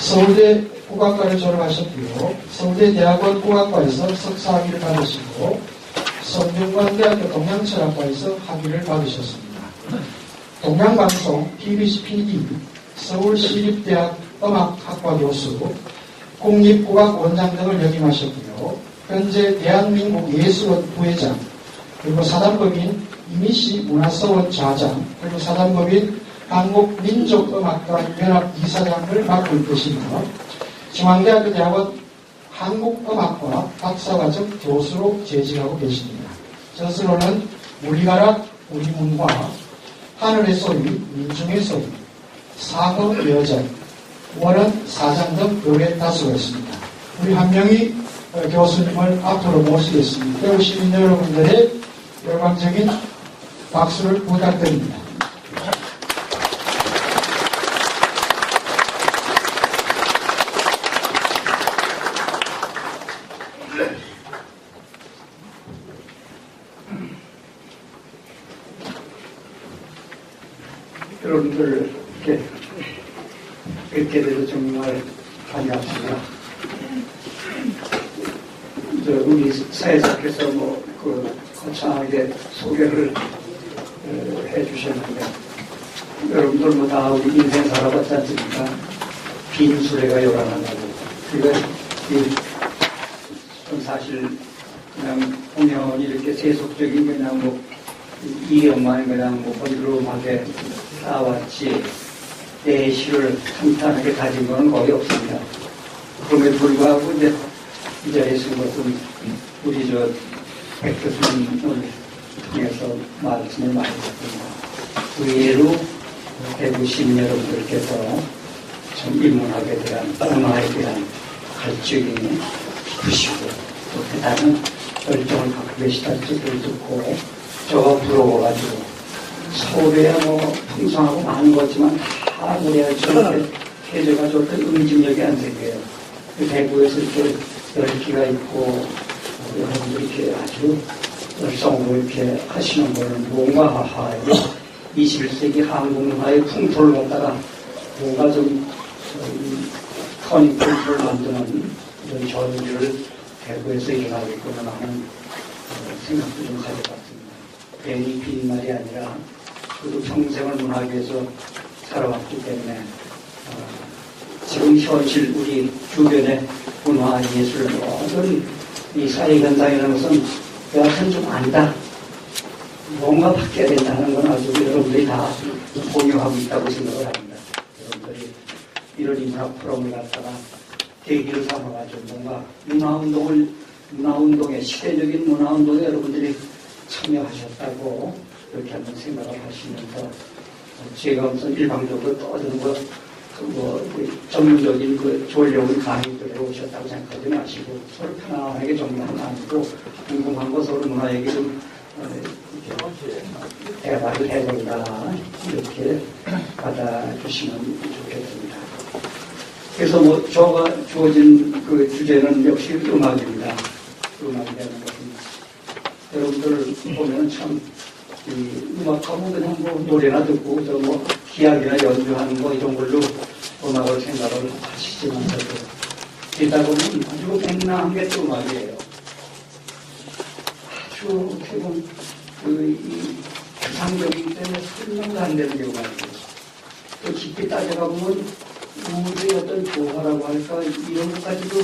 서울대 국악과를 졸업하셨고요. 서울대 대학원 국악과에서 석사학위를 받으시고 성균관대학교 동양철학과에서 학위를 받으셨습니다. 동양방송 BBC PD, 서울시립대학 음악학과 교수, 국립국악원장 등을 역임하셨고요. 현재 대한민국 예술원 부회장, 그리고 사단법인 이미시 문화서원 좌장, 그리고 사단법인 한국민족음악가 연합 이사장을 맡고 있으시며 중앙대학교 대학원 한국음악과 박사과정 교수로 재직하고 계십니다. 저스로는 우리가락 우리문화, 하늘의 소리, 민중의 소리, 사거 여정, 원은 사장 등 노래 다수가 있습니다. 우리 한 명이 교수님을 앞으로 모시겠습니다. 배우 시민 여러분들의 열광적인 박수를 부탁드립니다. 여러분들 뵙게 돼서 정말 반갑습니다. 우리 사회자께서 거창하게 소개를 해주셨는데 여러분들 다 우리 인생 살아봤지 않습니까? 빈 수레가 요란하다고. 그건 사실 그냥 보면 이렇게 세속적인 그냥 이력만 그냥 번드름하게 쌓아왔지 내실을 탄탄하게 가진 건 거의 없습니다. 그럼에도 불구하고 이제 이 자리에 쓴 것은 우리 백 교수님을 통해서 말씀을 많이 듣습니다. 의외로 대구 시민 여러분들께서 참 인문학에 대한 문화에 대한 갈증이 깊으시고 또 대단한 열정을 갖고 계시다는 뜻을 듣고 저가 부러워가지고 서울에 풍성하고 많은 거지만 다 우리가 저렇게 해제가 좋던 응집력이 안 생겨요. 대구에서 이렇게 열기가 있고 여러분들이 이렇게 아주 열성으로 이렇게 하시는 거는 뭔가 하하에 21세기 한국 문화의 풍토를 갖다가 뭔가 좀 터닝 포인트를 만드는 이런 전기를 대구에서 일어나고 있구나 하는 생각도 좀 가져봤습니다. 괜히 빈말이 아니라 저도 평생을 문화계에서 살아왔기 때문에 지금 현실 우리 주변의 문화 예술 모든 이 사회 현상이라는 것은 여하튼 좀 안다. 뭔가 바뀌어야 된다는 건 아주 여러분들이 다 공유하고 있다고 생각을 합니다. 여러분들이 이런 인문학 프로그램을 갖다가 계기를 삼아가지고 뭔가 문화운동에 시대적인 문화운동에 여러분들이 참여하셨다고 그렇게 한번 생각을 하시면서 제가 무슨 일방적으로 떠드는 전문적인 졸려온 강의들에 오셨다고 생각하지 마시고 서로 편안하게 정리하는 나누고 궁금한 거 서로 문화 얘기 좀 대화를 해본다 이렇게 받아주시면 좋겠습니다. 그래서 저가 주어진 그 주제는 역시 음악입니다. 음악이라는 것은 여러분들 보면 참 음악하면 그냥 노래나 듣고 기악이나 연주하는 거 이런 걸로 음악을 생각을 하시지만서도 듣다 보면 아주 맹랑한 게 또 음악이에요. 아주 어떻게 보면 추상적이기 때문에 설명도 안 되는 경우가 있고 또 깊이 따져가 보면 우주의 어떤 조화라고 할까 이런 것까지도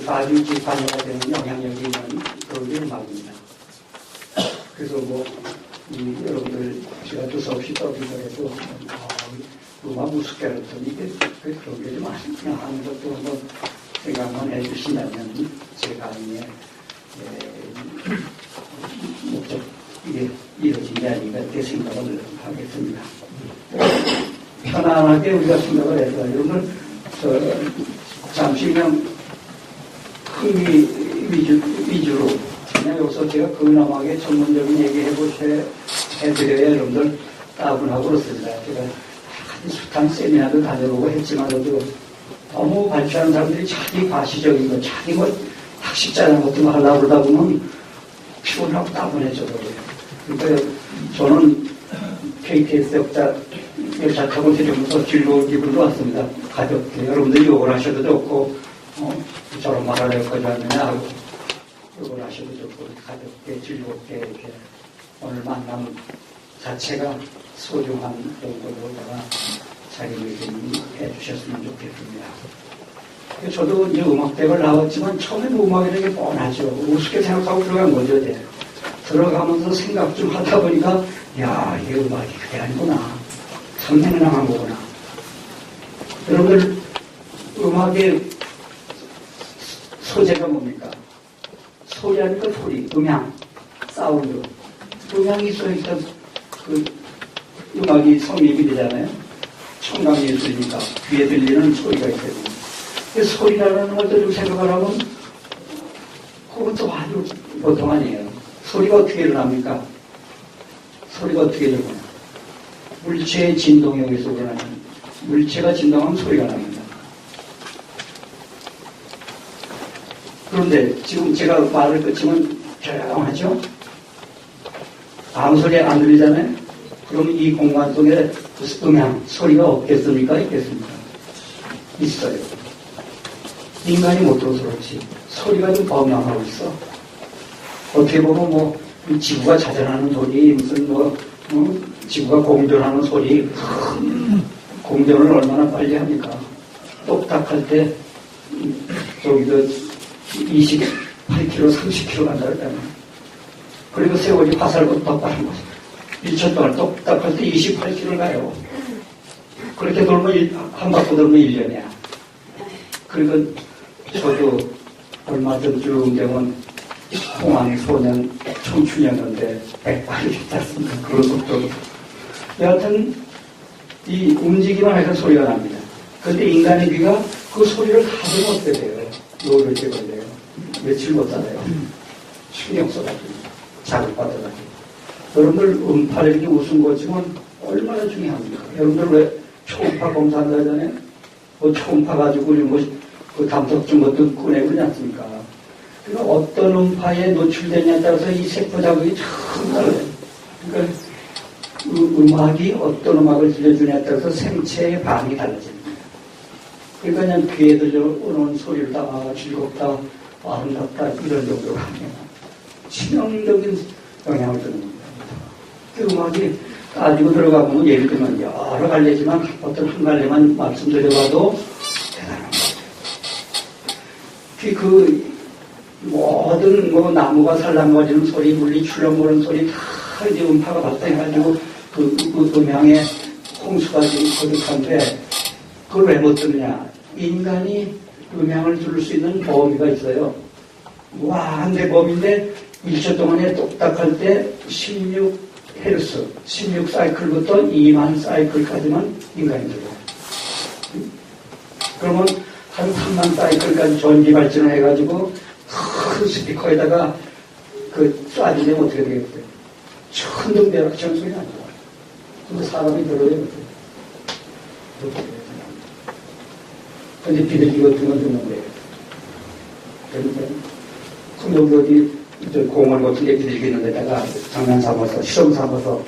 아주 반영가 되는 영향력이 있는 그런 게 음악입니다. 그래서 여러분들 제가 두서없이 떠들더라도 음악 우습게 했더니 이게 그런 게 좀 아쉽냐 하는 것도 한번 생각만 해주신다면 제 강의의 목적 이게 이루어진 게 아닌가 이렇게 생각을 하겠습니다. 편안하게 우리가 생각을 해서 여러분들 잠시 그냥 흥미 위주로 그냥 여기서 제가 근엄하게 전문적인 얘기 해드려야 여러분들 따분하고 그렇습니다. 제가 숱한 세미나도 다녀보고 했지만도 너무 발표하는 사람들이 자기 과시적인 거, 자기 학식자라는 것도 하려고 그러다 보면 피곤하고 따분해져 버려요. 그러니까 저는 KTS 역자 열차 타고 내려오면서 즐거운 기분으로 왔습니다. 가볍게. 여러분들 욕을 하셔도 좋고, 저런 말을 여기까지 왔느냐 하고, 욕을 하셔도 좋고, 가볍게, 즐겁게, 이렇게 오늘 만남 자체가 소중한 용도로다가 자리를 좀 해주셨으면 좋겠습니다. 저도 이제 음악대학을 나왔지만 처음에는 음악이라는 게 뻔하죠. 우습게 생각하고 들어간 거죠. 이제. 들어가면서 생각 좀 하다 보니까 야, 이게 음악이 그게 아니구나. 상상나간 거구나. 여러분들 음악의 소재가 뭡니까? 소리하니까 소리, 음향, 사운드. 음향이 있어야지 그 음악이 성립이 되잖아요. 청각예술이니까 귀에 들리는 소리가 있거든요. 소리라는 것도 좀 생각을 하면 그것도 아주 보통 아니에요. 소리가 어떻게 일어납니까? 소리가 어떻게 일어나냐? 물체의 진동에 의해서 일어나는, 물체가 진동하면 소리가 납니다. 그런데 지금 제가 말을 끝이면 조용하죠? 아무 소리 안 들리잖아요? 그러면 이 공간 속에 음향, 소리가 없겠습니까? 있겠습니까? 있어요. 인간이 못 들어서 그렇지. 소리가 좀 범람하고 있어. 어떻게 보면 뭐, 지구가 자전하는 소리, 무슨 뭐, 지구가 공전하는 소리, 공전을 얼마나 빨리 합니까? 똑딱할 때, 저기도 28km, 30km 간다 그랬잖아요. 그리고 세월이 화살보다 더 빠른 거죠. 1초 동안 똑딱할 때 28km 가요. 그렇게 돌면, 한 바퀴 돌면 1년이야. 그리고 저도 얼마 전쯤 되면 홍황 소년 청춘이었는데 100발이 됐지 않습니까? 그런 속도로. 여하튼 이 움직이만 해서 소리가 납니다. 그런데 인간의 귀가 그 소리를 하도 못 들어요. 노릇이 걸려요. 며칠 못 살아요. 신경 써가지고 자극받아가지고. 여러분들 음파를 이렇게 웃은 거지만 얼마나 중요합니까? 여러분들 왜 초음파 검사한다 하잖아요? 뭐 초음파 가지고 이런 거 그 감독증 것도 꺼내고 그러지 않습니까? 그러니까 어떤 음파에 노출되냐에 따라서 이 세포 자극이 참 달라요. 그러니까 음악이 어떤 음악을 들려주냐에 따라서 생체의 반응이 달라집니다. 그러니까 그냥 귀에 들려오는 소리를 다 즐겁다, 아름답다 이런 정도가 아니라 치명적인 영향을 주는 겁니다. 그 음악이 따지고 들어가보면 예를 들면 여러 갈래지만 어떤 한 갈래만 말씀드려봐도 대단한 거죠. 그 모든 뭐 나무가 살랑거리는 소리, 물리 출렁거리는 소리 다 이제 음파가 발생해가지고 그 음향의 홍수가 지금 거듭한데 그걸 왜 못 듣느냐? 인간이 음향을 들을 수 있는 범위가 있어요. 무한대 범위인데 1초 동안에 똑딱할 때 16Hz, 16사이클부터 2만 사이클까지만 인간이 들어요. 그러면 한 3만 사이클까지 전기 발전을 해가지고 큰 스피커에다가 그 쏴주면 어떻게 되겠어요? 천둥벼락처럼 소리 나죠. 근데 사람이 들어요. 근데 비둘기 같은 건 듣는 거예요. 그러니까 그럼 여기 어디 공원 같은 데 비둘기 있는 데다가 장난 삼아서 실험 삼아서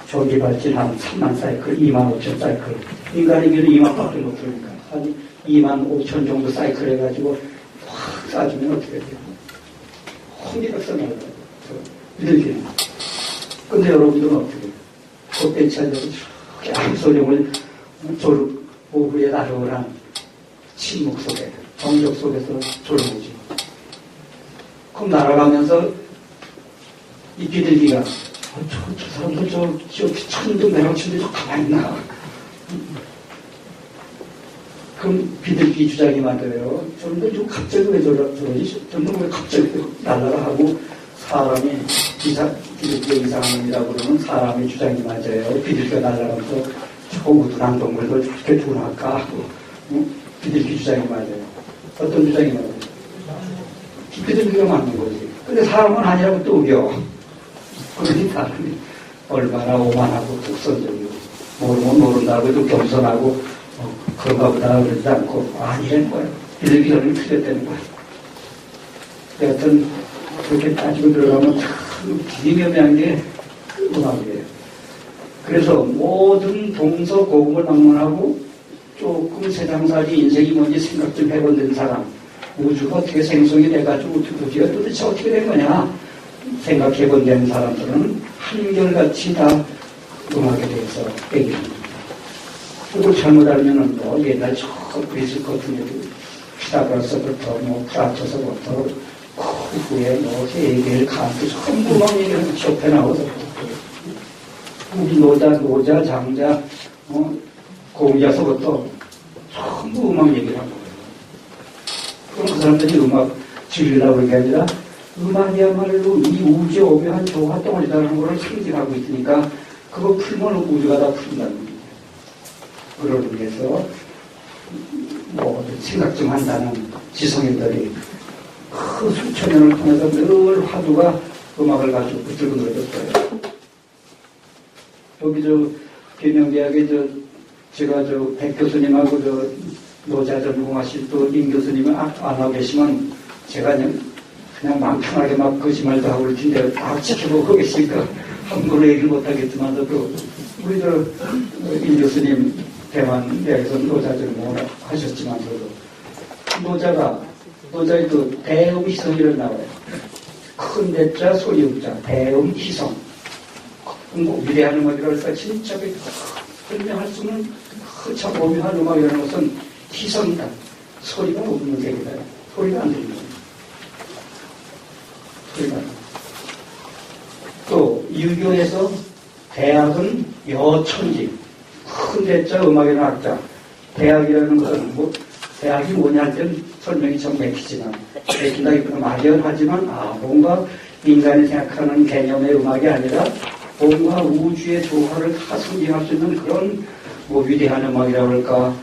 전기 발전 한 3만 사이클, 2만 5천 사이클. 인간의 귀는 2만밖에 못 들으니까 한 2만 5천 정도 사이클 해가지고 확 쏴주면 어떻게 돼요? 홍기박사 나와요. 비둘기는. 근데 여러분들은 어떻게 해요? 그 벤치 앉아서 저렇게 암소령을 졸업 오후에 날아오란 침묵 속에, 정적 속에서 졸어보지. 그럼 날아가면서 이 비둘기가 저 사람들 저 천둥 매력치는데 저 가만히 있나? 그럼 비둘기 주장이 맞아요. 저런데 좀 갑자기 왜 저러지? 저는 왜 갑자기 날라가 하고 사람이 비둘기가 이상한 놈이라고 그러면 사람의 주장이 맞아요. 비둘기가 날아가면서 저 우둔한 동물들 저렇게 둔할까 하고 비둘기 주장이 맞아요. 어떤 주장이 맞아요? 비둘기가 맞는 거지. 근데 사람은 아니라고 또 우겨. 그러니 사람이 얼마나 오만하고 독선적이고 모르면 모른다고 좀 겸손하고 그런가 보다 그러지 않고 아니라는 거예요. 비둘기는 틀렸다는 거예요. 여하튼 그렇게 따지고 들어가면 참 기묘한 게 음악이에요. 그래서 모든 동서고금을 막론하고 조금 세상살이 인생이 뭔지 생각 좀 해본 사람, 우주가 어떻게 생성이 돼가지고 우주가 도대체 어떻게 된 거냐 생각해본 사람들은 한결같이 다 음악에 대해서 얘기를 합니다. 그리고 잘못 알면은 뭐 옛날 저 그리스 같은 데도 피타고라스부터 뭐 플라토서부터 그 후에 뭐 헤겔, 칸트 전부 막 얘기하는 쇼펜하우서 우리 노자, 장자, 공자서부터 전부 음악 얘기를 하는 거예요. 그럼 그 사람들이 음악 즐기려고 그런 게 아니라 음악이야말로 이 우주의 오묘한 조화 덩어리라는 걸 상징하고 있으니까 그거 풀면 우주가 다 풀린다는 거예요. 그러기 위해서 뭐 생각 좀 한다는 지성인들이 그 수천 년을 통해서 늘 화두가 음악을 가지고 붙들고 늘어졌어요. 여기 계명대학에 제가 백 교수님하고 노자 전공하실 또 임 교수님은 안 하고 계시면 제가 그냥 마음 편하게 막 거짓말도 하고 그럴 텐데 다 지켜보고 계시니까 함부로 얘기를 못하겠지만서도 우리 임 교수님 대만대학에서 노자 전공을 하셨지만서도 노자의 대음희성이라고 나와요. 큰 대자 소리 음자 대음희성. 뭐 위대한 음악이라고 해서 진짜 설명할 수 없는 참 오묘한 음악이라는 것은 희성이다. 소리가 없는 세계다. 소리가 안 들립니다. 소리가 안 들립니다. 또 유교에서 대학은 여천지 큰 대자 음악이라는 학자 대학이라는 것은 대학이 뭐냐 할 때는 설명이 좀 맥히지만 맥힌다기보다 막연하지만 뭔가 인간이 생각하는 개념의 음악이 아니라 뭔가 우주의 조화를 다 상징할 수 있는 그런 위대한 음악이라고 할까,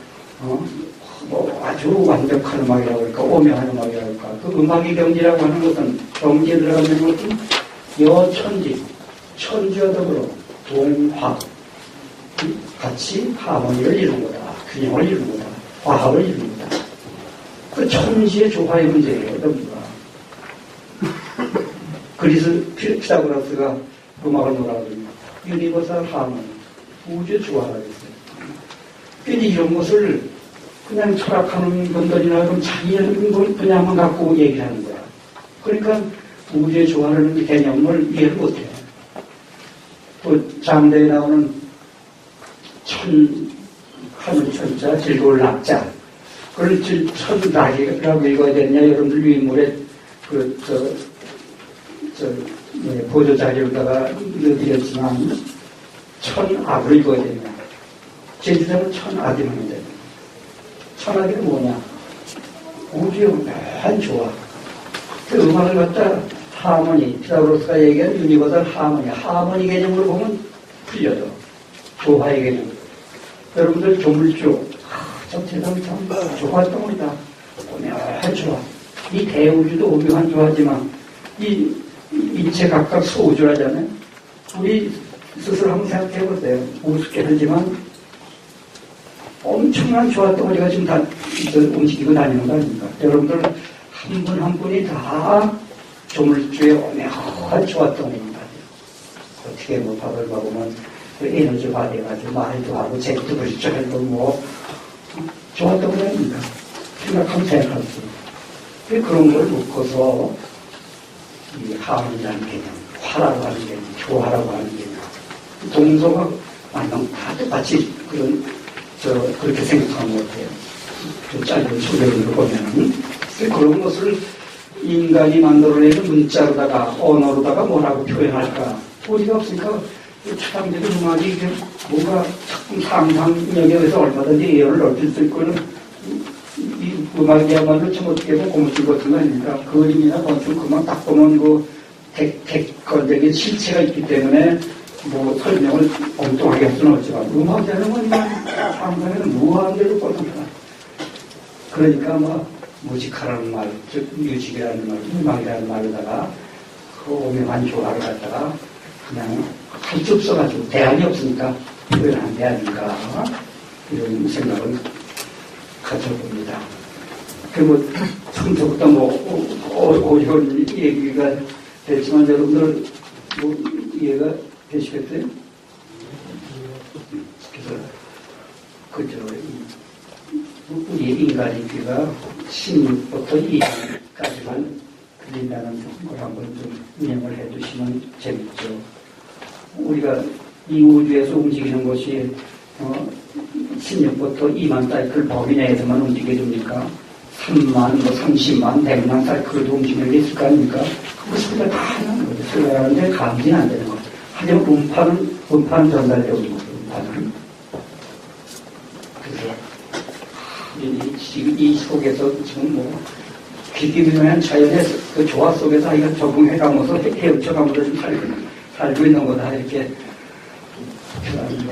아주 완벽한 음악이라고 할까, 오묘한 음악이라고 할까. 그 음악의 경지라고 하는 것은 경지에 들어가는 것은 여천지, 천지와 더불어 동화, 같이 하모니를 이루는 거다. 균형을 이루는 거다. 화합을 이루는 거다. 그 천지의 조화의 문제예요, 전부가. 그래서 피타고라스가 음악을 뭐라고 합니까? 유니버설 하모니, 우주 조화라고 했어요. 근데 이런 것을 그냥 철학하는 분들이나 그럼 자기는 걸 그냥만 갖고 얘기를 하는 거야. 그러니까 우주의 조화라는 개념을 이해를 못해요. 또 장대에 나오는 하늘 천자, 즐거울 낙자. 그걸 천낙이라고 읽어야 되느냐, 여러분들 유인물에 보조 자료에다가 넣어드렸지만, 천악을 읽어야 되느냐. 제주도는 천악이 하는데, 천악이 뭐냐? 우주의 묘한 조화. 그 음악을 갖다 하모니, 피타고라스가 얘기한 유니버설 하모니 개념으로 보면 풀려져. 조화의 개념. 여러분들 조물주, 저 세상 참 조화 덩어리다. 오묘한 조화. 이 대우주도 오묘한 조화지만, 이 인체 각각 소우주라잖아요. 우리 스스로 한번 생각해 보세요. 우습게 하지만, 엄청난 조화 덩어리가 지금 다 움직이고 다니는 거 아닙니까? 여러분들 한 분 한 분이 다 조물주의 오묘한 조화 덩어리입니다. 어떻게 밥을 먹으면 에너지 받아가지고 말도 하고 쟁도 그렇죠 해도 조화 덩어리 아닙니까? 생각하면 생각할 수. 그런 걸 묶어서 이 하모니라는 개념, 화라고 하는 개념, 조화라고 하는 개념, 동서가 완전 다 똑같이 그렇게 생각하는 것 같아요. 좀 짧은 소설을 보면은 그런 것을 인간이 만들어내는 문자로다가 언어로다가 뭐라고 표현할까 도리가 없으니까 추상적인 음악이 이게 뭔가 작품 상상력에 의해서 얼마든지 예언을 넓힐 수 있고는 이 음악이야말로 좀 어떻게 보면 고무줄 같은 거 아닙니까? 그림이나 건축 그만 딱 보면 객관적인 실체가 있기 때문에 설명을 엉뚱하게 할 수는 없지만 음악이라는 건 상상에는 무한대로 뻗어나. 그러니까 무직하라는 말, 즉 뮤직이라는 말, 음악이라는 말에다가 그 오묘한 조화를 갖다가 그냥 할 수 없어가지고 대안이 없으니까 표현한 게 아닌가 이런 생각을 가져봅니다. 그리고 처음부터 어려운 얘기가 됐지만 여러분들 이해가 되시겠어요? 그저 우리 인간의 귀가 16부터 2까지만 들린다는 걸 한번 좀 인용을 해두시면 재밌죠. 우리가 이 우주에서 움직이는 것이 16부터 2만 사이클 범위 내에서만 움직여줍니까? 3만, 30만, 100만 사이클도 움직이는 게 있을 거 아닙니까? 그것을 다 하는 거죠. 생각하는데 감지는 안 되는 거죠. 하지만 음파는 전달되고 있는 거죠. 음파는. 그래서 이 속에서 지금 기기묘한 자연의 그 조화 속에서 이거 적응해가면서 헤엄쳐가면서 좀 살고 있는 거다 이렇게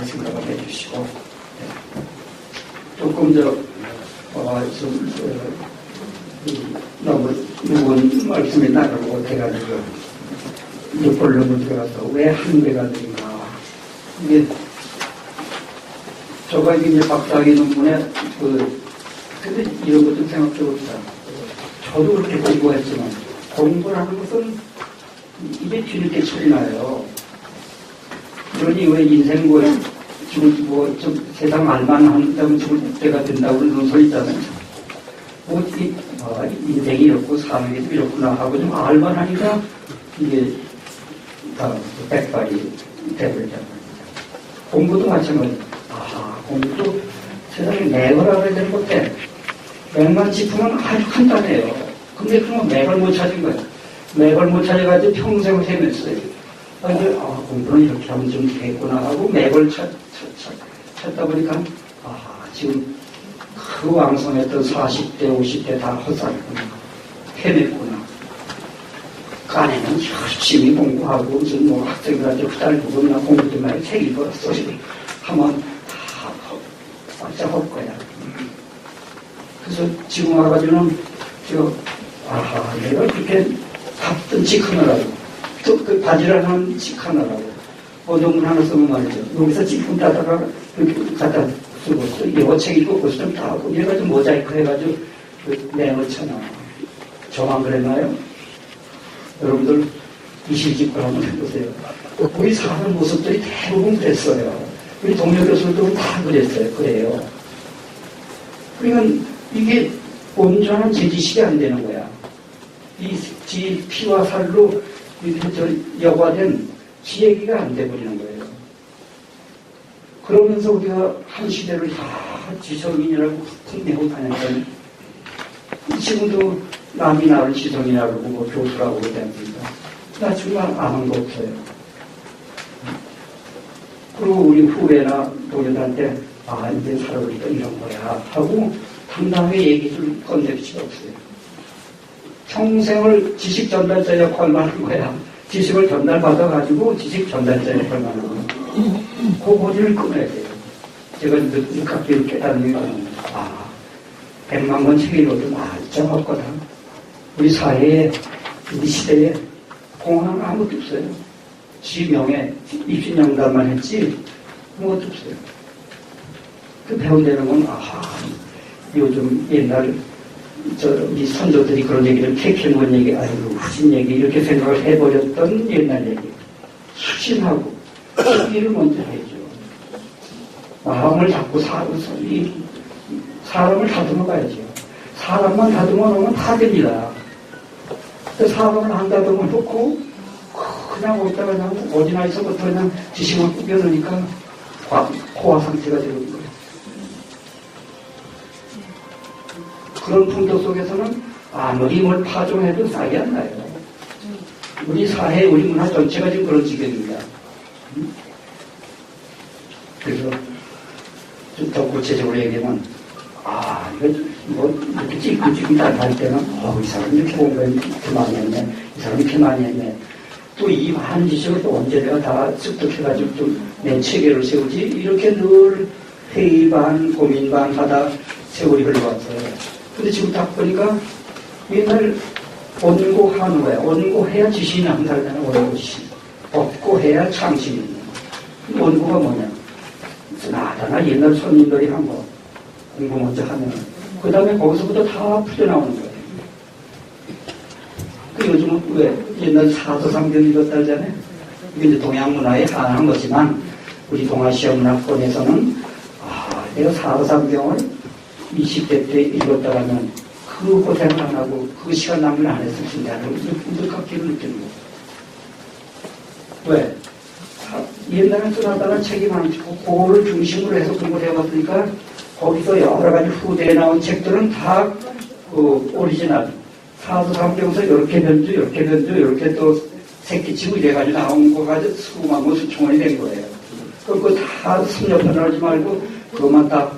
생각을 해주시고 조금 너무 무거운 말씀이 나가고 돼가지고 본론으로 들어가서 왜 한배가들인가 이게 저가 이제 박사학위 논문에 근데 이런 것 좀 생각해 봅시다. 저도 그렇게 공부했지만 공부를 하는 것은 입에 뒤늦게 소리 나요. 그러니 왜 인생 지금 좀 세상 알만 한다면 죽을 때가 된다고 그러는 소리 있잖아요. 인생이 이렇고 사는 게 이렇구나 하고 좀 알만 하니까 이게 다 백발이 되버리잖아요. 공부도 마찬가지. 공부도 세상에 맥을 알아야 되는 건데 맥만 짚으면 아주 간단해요. 근데 그러면 맥을 못 찾은 거예요. 맥을 못 찾아가지고 평생을 헤맸어요. 근데 공부는 이렇게 하면 좀 되겠구나 하고 맥을 찾다 보니까 지금 그 왕성했던 40대 50대 다 헛살구나 헤맸구나. 까내는 열심히 공부하고 무슨 학생들한테 후달리고 나 공부 좀 많이 책 읽었어 하면 다 깜짝 할 거야. 그래서 지금 와가지고는 내가 그렇게 바쁜 직 하느라고 또 그 바지를 하는 직 하느라고 논문 하나 쓰면 말이죠. 여기서 찌끔 따다가 이렇게 갖다 쓰고 영어 책 읽고 그것 좀 다 하고 이래가지고 모자이크 해가지고 내용을 쳐놔. 저만 그랬나요? 여러분들 이실직고 한번 해보세요. 우리 사는 모습들이 대부분 그랬어요. 우리 동료 교수들도 다 그래요. 그러니까 이게 온전한 제지식이 안 되는 거야. 이 피와 살로 이렇게 여과된 지얘기가 안 돼버리는 거예요. 그러면서 우리가 한 시대를 지성인이라고 내고 다녔더니 지금도 남이 나를 지성이라고 그러고 교수라고 그러지 않습니까? 나 정말 아는 거 없어요. 그리고 우리 후배나 동료들한테 이제 살아보니까 이런 거야 하고 당당하게 얘기를 건넬 수가 없어요. 평생을 지식 전달자 역할만 한 거야. 지식을 전달받아가지고 지식 전달자 역할만 하는 거야. 그 고리를 끊어야 돼요. 제가 늦깎이 깨닫는 게 100만 권 책 읽어도 진짜 없거든. 우리 사회에, 우리 시대에 공헌은 아무것도 없어요. 지 명예, 입신양단만 했지 아무것도 없어요. 그 배운다는 건 요즘 옛날 이 선조들이 그런 얘기를 캐캐놓은 얘기, 후진 얘기 이렇게 생각을 해버렸던 옛날 얘기. 수신하고 수기를 먼저 해줘. 마음을 잡고 사람을 다듬어 가야죠. 사람만 다듬어 놓으면 다 됩니다. 사람을 안 다듬어 놓고 그냥 어디다가 그냥 어디나 있어부터 그냥 지식을 꾸겨놓으니까 고화 상태가 되는 거예요. 그런 풍토 속에서는 아무리 뭘 파종해도 싹이 안 나요. 우리 사회, 우리 문화 전체가 지금 그런 지경입니다. 그래서 좀 더 구체적으로 얘기하면 이거 이렇게 찔끔찔끔 할 때는 이 사람이 이렇게 공부를 이렇게 많이 했네. 이 사람이 이렇게 많이 했네. 또 이 많은 지식을 또 언제 내가 다 습득해가지고 좀 내 체계를 세우지 이렇게 늘 회의 반 고민 반 하다 세월이 흘러왔어요. 근데 지금 딱 보니까 옛날 원고하는 거야. 원고해야 지식이 남다르잖아. 원고시. 없고해야 창신이 있는 거야. 원고가 뭐냐. 나다나 옛날 손님들이 한 거 공부 먼저 하면 그 다음에 거기서부터 다 풀려나오는 거예요. 그 요즘은 왜 옛날 사서상경 읽었다 하잖아요. 이게 이제 동양 문화에 한한 거지만 우리 동아시아 문화권에서는 내가 사도삼경을 20대 때 읽었다라면 그 고생을 안 하고 그 시간 낭비를 안 했을 텐데 하는 무섭기를 느끼는 거예요. 왜? 옛날에 쓰나다는 책이 많고 그거를 중심으로 해서 공부를 해봤으니까 거기서 여러 가지 후대에 나온 책들은 다 오리지널 사도삼경에서 이렇게 변주 이렇게 또 새끼치고 이래가지고 나온 거 가지고 수많은 거 수총원이 된 거예요. 그거 다 섭렵을 하지 말고 그것만 딱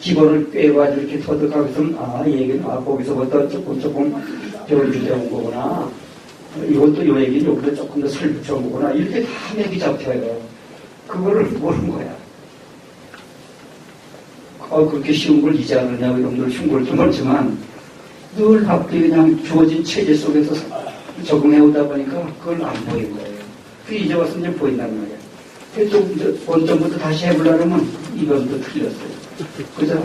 기본을 꿰가지고 이렇게 터득하고 있으면 얘기는 거기서부터 조금 변주되어 온 거구나. 이것도 요 얘기는 여기서 조금 더 설 붙여온 거구나. 이렇게 다 맥이 잡혀요. 그거를 모르는 거야. 그렇게 쉬운 걸 이제 하느냐고 여러분들 쉬운 걸 좀 모르지만 늘 앞뒤 그냥 주어진 체제 속에서 적응해 오다 보니까 그걸 안 보인 거예요. 그 이제 와서 이제 보인단 말이에요. 좀 원점부터 다시 해보려면 이건 또 틀렸어요. 그래서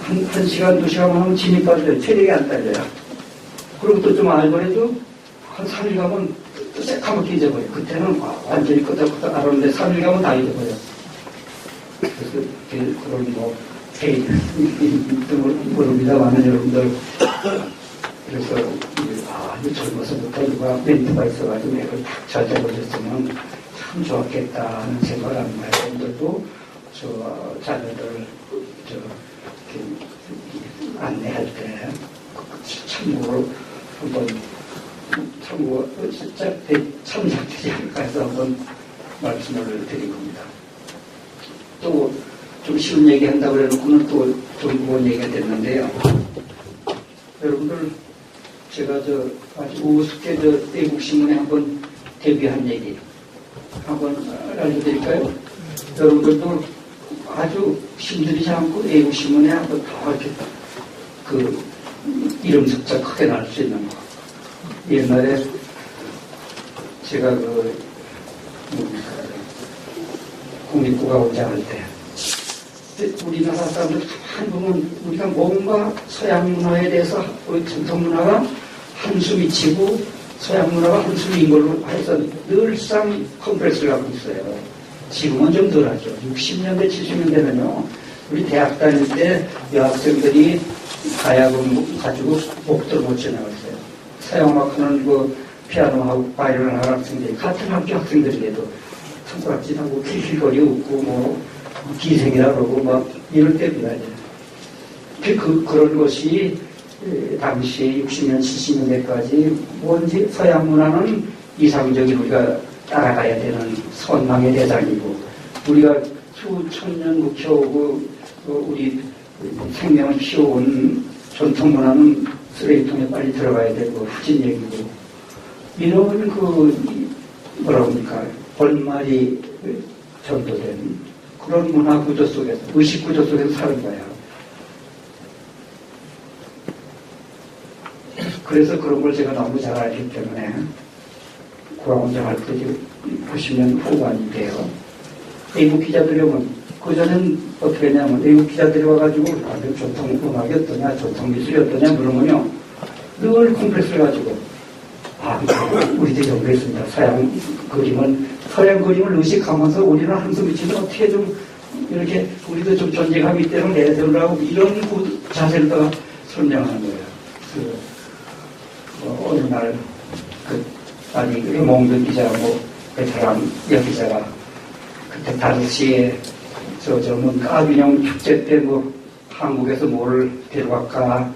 한 시간, 2시간 하면 진이 빠져요. 체력이 안 딸려요. 그리고 또 좀 알더라도 한 3일 가면 또 새카맣게 잊어버려요. 그때는 완전히 끄덕끄덕 알았는데 3일 가면 다 잊어버려요. 그래서 그런 페이 모릅니다만 여러분들 그래서 이 젊어서부터 누가 멘트가 있어가지고 내가 탁 찾아보셨으면 참 좋았겠다 하는 생각을 합니다. 여러분들도 자녀들 안내할 때 참고로 한번 진짜 참작되지 않을까 해서 한번 말씀을 드린 겁니다. 또 좀 쉬운 얘기 한다고 해놓고는 또 좀 무거운 얘기가 됐는데요. 여러분들 제가 아주 우습게 애국신문에 한번 데뷔한 얘기 한번 알려드릴까요? 여러분들도 아주 힘들이지 않고 애국신문에 한번 다 이렇게 이름 숫자 크게 날 수 있는 거. 옛날에 제가 국립국가원장 할 때 우리나라 사람들 한 보면 우리가 뭔가 서양 문화에 대해서 전통 문화가 한숨이 치고 서양 문화가 한숨인 걸로 해서 늘상 컴플렉스를 하고 있어요. 지금은 좀 덜하죠. 60년대, 70년대는요. 우리 대학 다닐 때 여학생들이 가야금 가지고 목도를 못 지나갔어요. 서양음악하는 피아노하고 바이올린 하는 학생들이 같은 학교 학생들이라도 손가락질하고 킬킬거리 웃고 기생이라 그러고 이럴 때입니다. 그런 것이 당시 60년, 70년대까지 뭔지 서양 문화는 이상적인 우리가 따라가야 되는 선망의 대상이고 우리가 수천 년 묵혀오고 우리 생명을 키워온 전통 문화는 쓰레기통에 빨리 들어가야 되고 후진 얘기고 이런 뭐라고 합니까 벌말이 전도된 그런 문화 구조 속에서 의식 구조 속에서 사는 거야. 그래서 그런 걸 제가 너무 잘 알기 때문에 국가원장 할 때 보시면 후반인데요. 외국 기자들이 오면 그전엔 어떻게 했냐면 외국 기자들이 와가지고 전통 음악이 어떠냐 전통 미술이 어떠냐 물으면요 늘 컴플렉스를 가지고 우리도 연구했습니다. 서양 그림을 의식하면서 우리는 한숨 미치면 어떻게 좀 이렇게 우리도 좀 존재감이 있다는 내세우려고 이런 자세를 다 설명하는 거예요. 어느 날 몽든 기자하고 베테랑 여기자가 그때 5시에 아균형 축제 때 한국에서 뭘 데려갈까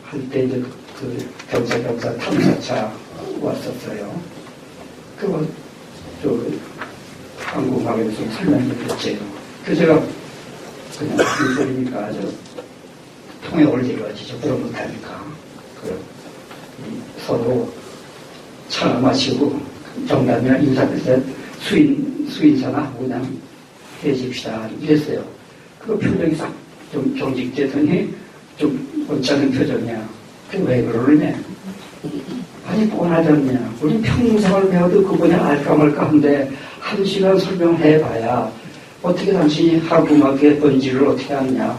할 때 이제 경사 탐사차 왔었어요. 한국음악에 대해서 설명을 드렸죠. 그래서 제가 그냥 무슨 소리니까 통에 올리가지고 그런 못하니까 서로 차 마시고 정답이나 인사드릴 때 수인사나 하고 그냥 해집시다 이랬어요. 그 표정이 싹 좀 경직되더니 좀 어쩌는 표정이야. 왜 그러느냐? 아니 뻔하지 않냐. 우리 평생을 배워도 그분이 알까 말까 한데 1시간 설명해봐야 어떻게 당신이 한국음악의 본질을 어떻게 하느냐.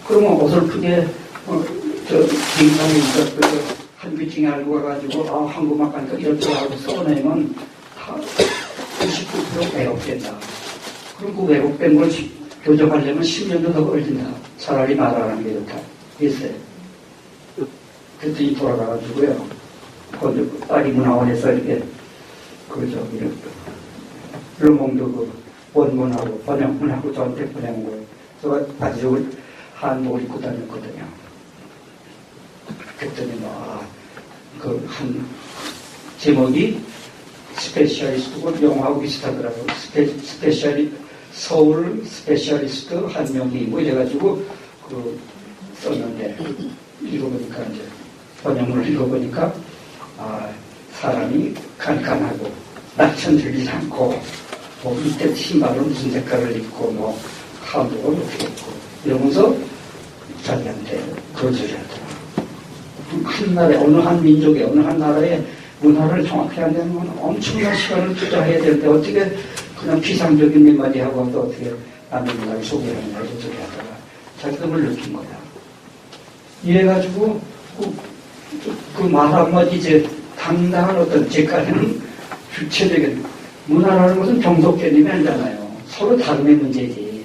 그러면 어설프게 빙상에 있었고 한귀증에 알고 가가지고 한국음악 하니까 이렇게 하고 써내면 다 99% 배역된다. 그럼 그 왜곡된 걸 교정하려면 10년도 더 걸린다. 차라리 말하는 게 좋다. 했어요. 그랬더니 돌아가가지고요. 그 파리 문화원에서 이렇게 르몽드 그 원문하고 번역문하고 저한테 보낸 거예요. 제가 바지를 한복을 입고 다녔거든요. 그랬더니 한 제목이 스페셜리스트고 영화하고 비슷하더라고요. 서울 스페셜리스트 한 명이 뭐 이래가지고 썼는데 읽어보니까 이제 번역문을 읽어보니까 사람이 깐깐하고 낯선 들리지 않고 뭐 이때 신발은 무슨 색깔을 입고 뭐 한복을 어떻게 입고 이러면서 자기한테 그런 소리 하더라. 한 나라에 어느 한 민족의 어느 한 나라의 문화를 정확히 하려면 엄청난 시간을 투자해야 되는데 어떻게 그냥 피상적인 몇 마디 하고 또 어떻게 남의 문화를 소개를 하냐 이런 소리 하다가 자기도 그걸 느낀 거야. 이래가지고 그 말 한마디 이제 당당한 어떤 제까지는 주체적인 문화라는 것은 정석 개념이 아니잖아요. 서로 다름의 문제지.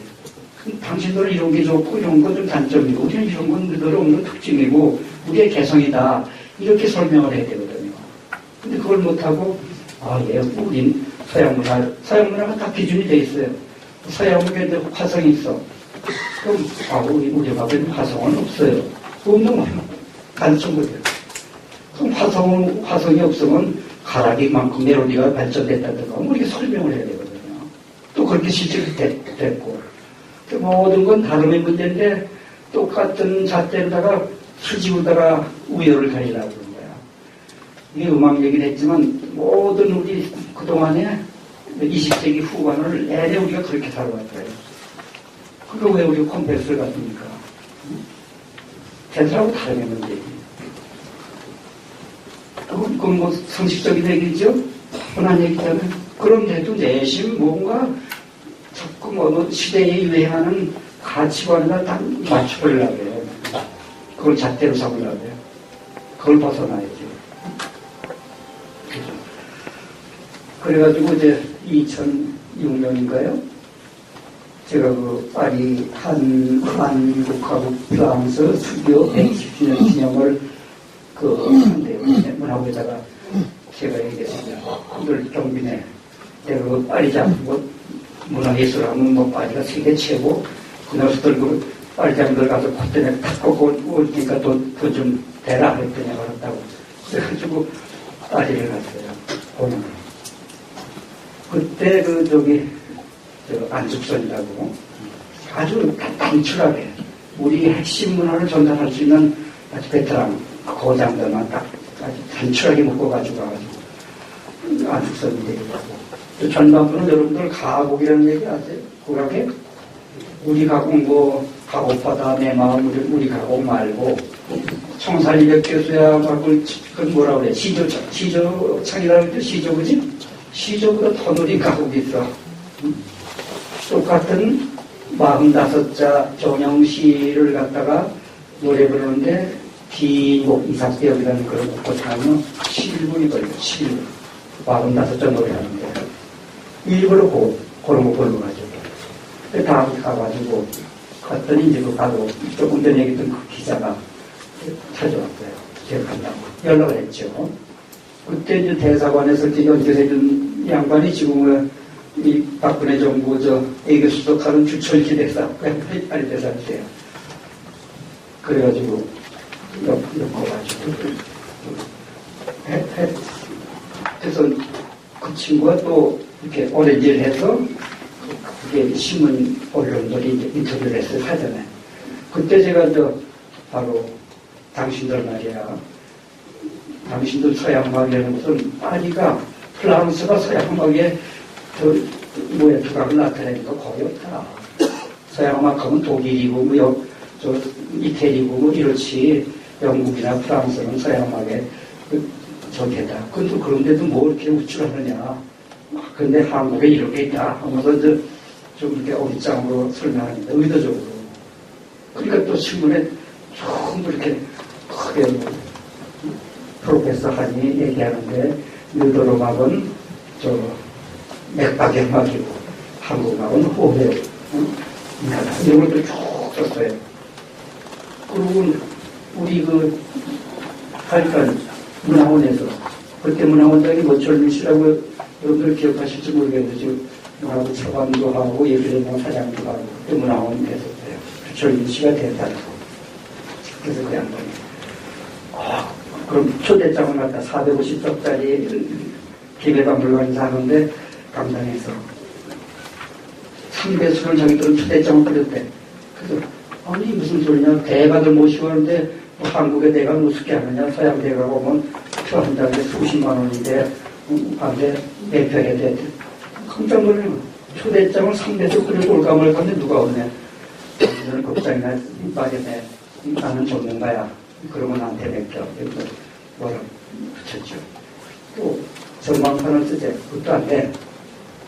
당신들은 이런 게 좋고 이런 건 좀 단점이고 우리는 이런 건 그대로 없는 특징이고 우리의 개성이다. 이렇게 설명을 해야 되거든요. 근데 그걸 못하고 우린 서양 문화가 다 기준이 돼 있어요. 서양국에 화성이 있어. 그럼 우리 밥에는 화성은 없어요. 없는 거예요. 가르친 거예요. 그럼 화성이 없으면 가락이만큼 멜로디가 발전됐다든가 뭐 이렇게 설명을 해야 되거든요. 또 그렇게 실제로 됐고 모든 건 다름의 문제인데 똑같은 잣대로다가 수지우다가 우열을 가리려고 그런 거야. 이게 음악 얘기를 했지만 모든 우리 그동안에 20세기 후반을 내내 우리가 그렇게 살아왔어요. 그거 왜 우리가 컴플렉스를 갖습니까? 대사하고 다름의 문제지. 그건 뭐 상식적인 얘기죠? 흔한 얘기잖아요. 그런데도 내심 뭔가 자꾸 뭐 시대에 유행하는 가치관을 다 맞춰보려고 해요. 그걸 잣대로 삼으려고 해요. 그걸 벗어나야죠. 그래가지고 이제 2006년인가요? 제가 파리 한국하고 프랑스 수교 120주년 기념을 문화부에다가 제가 얘기했습니다. 늘 경빈에 내가 파리 장국 문화예술하면 뭐 파리가 세계 최고 그날서들 파리 장들 가서 콧대에 탁 꽂고 오니까 돈 좀 대라 그랬더니 알았다고. 그래가지고 파리를 갔어요. 오늘. 그때 안숙선이라고 아주 단출하게 우리 핵심 문화를 전달할 수 있는 아주 베테랑 고장들만 딱 아주 단출하게 묶어가지고 가가지고 안숙선이 얘기하고 또 전반부는 여러분들 가곡이라는 얘기 아세요? 국악에 우리 가곡 가곡바다 내 마음 우리 가곡 말고 청산이백 교수야 그건 뭐라 그래 시조창이라고 그러죠? 시조 그지? 시조보다 더 느린 가곡이 있어. 똑같은 45자 정영시를 갖다가 노래 부르는데 기곡 이삭대역이라는 그런 곡하면 11분이 걸려요. 11분. 45자 노래하는데 일부러 그런 거 보러 가죠. 다음 가가지고 갔더니 이제 가고 조금 전에 얘기했던 그 기자가 찾아왔어요. 제가 간다고 연락을 했죠. 그때 이제 대사관에서 연결해준 양반이 지금은 이 박근혜 정부 애교 수석하는 주철기 대사, 빨리 대사였어요. 그래가지고 엮어가지고 그래서 그 친구가 또 이렇게 오렌지를 해서 그게 신문 언론들이 이제 인터뷰를 했어요. 사전에. 그때 제가 바로 당신들 말이야. 당신들 서양음악이라는 것은 파리가 프랑스가 서양음악에 두각을 나타내는 거 거의 없다. 서양음악하면 독일이고 이태리고 뭐 이렇지 영국이나 프랑스는 서양음악에 저기다. 그런데도 뭐 이렇게 우쭐하느냐. 근데 한국에 이런 게 있다 하면서 좀 이렇게 어깃장으로 설명하는데 의도적으로. 그러니까 또 신문에 전부 이렇게 크게 프로페서 한이 얘기하는데 느드음악은 맥박의 음악이고 한국하고는 호흡해요. 이런 것들 쭉 썼어요. 그리고 우리 하니까 문화원에서 그때 문화원장이 모철민 씨라고 여러분들 기억하실지 모르겠는데 지금 문화부 차관도 하고 예술연맹 사장도 하고 그때 문화원이 됐었어요. 모철민 씨가 됐다고. 그래서 그 양반이 그럼 초대장을 갖다 450석짜리 기배박물관에서 하는데 감당해서 상대수를 자기들은 초대장을 뿌렸대. 그래서 아니 무슨 소리냐, 대가들 모시고 하는데 뭐 한국의 대가 우습게 하느냐, 서양 대가가 오면 표 한 장에 수십만 원인데 안돼 매표해야 돼. 깜짝 놀라면 초대장을 상대에서 뿌려서 올까 말까 하는데 누가 오네. 저는 걱정이나 말이네. 나는 전문가야. 그러면 나한테 맡겨. 그래서 뭐라 붙였죠. 또 전광판을 쓰재. 그것도 안 돼.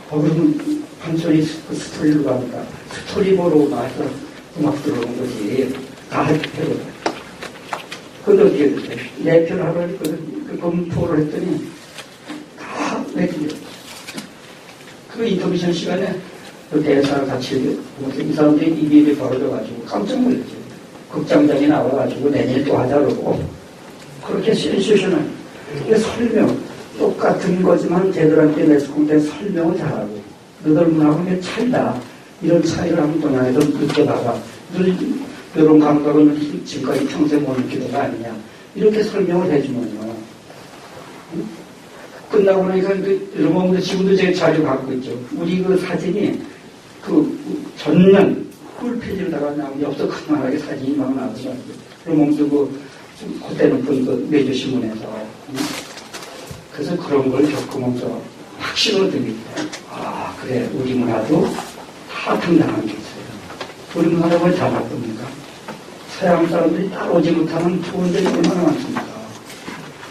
그러면 판소리 스토리로 가니까 스토리 보러 나와서 음악 들어오는 거지. 다 할 필요가 없어요. 그건 어떻게 됐어요? 내 표를 하러 그 검토를 했더니 다 내준다. 그 인터뷰션 시간에 그 대사를 같이 이 사람들이 입이 벌어져가지고 깜짝 놀랐죠. 극장장이 나와가지고 내년에 또 하자 그러고 그렇게 센세이션을 설명 똑같은 거지만 걔들한테 레스콘테 설명을 잘하고 너들 문화하고는 차이다. 이런 차이를 한번 동양에서 느껴봐봐. 이런 감각은 지금까지 평생 못 느끼는 거 아니냐. 이렇게 설명을 해주면요. 끝나고 나니까 이런 거 지금도 제 자료 갖고 있죠. 우리 그 사진이 전면 풀페이지로다가 나온 게 없어 그만하게 사진이 막 나오더라고요. 그런 몸도 그때는 그 매주신문에서. 그래서 그런 걸 겪으면서 확신을 듭니다. 아, 그래. 우리 문화도 다 당당한 게 있어요. 우리 문화가 왜 다 나쁩니까? 서양 사람들이 따라오지 못하는 좋은 점이 얼마나 많습니까?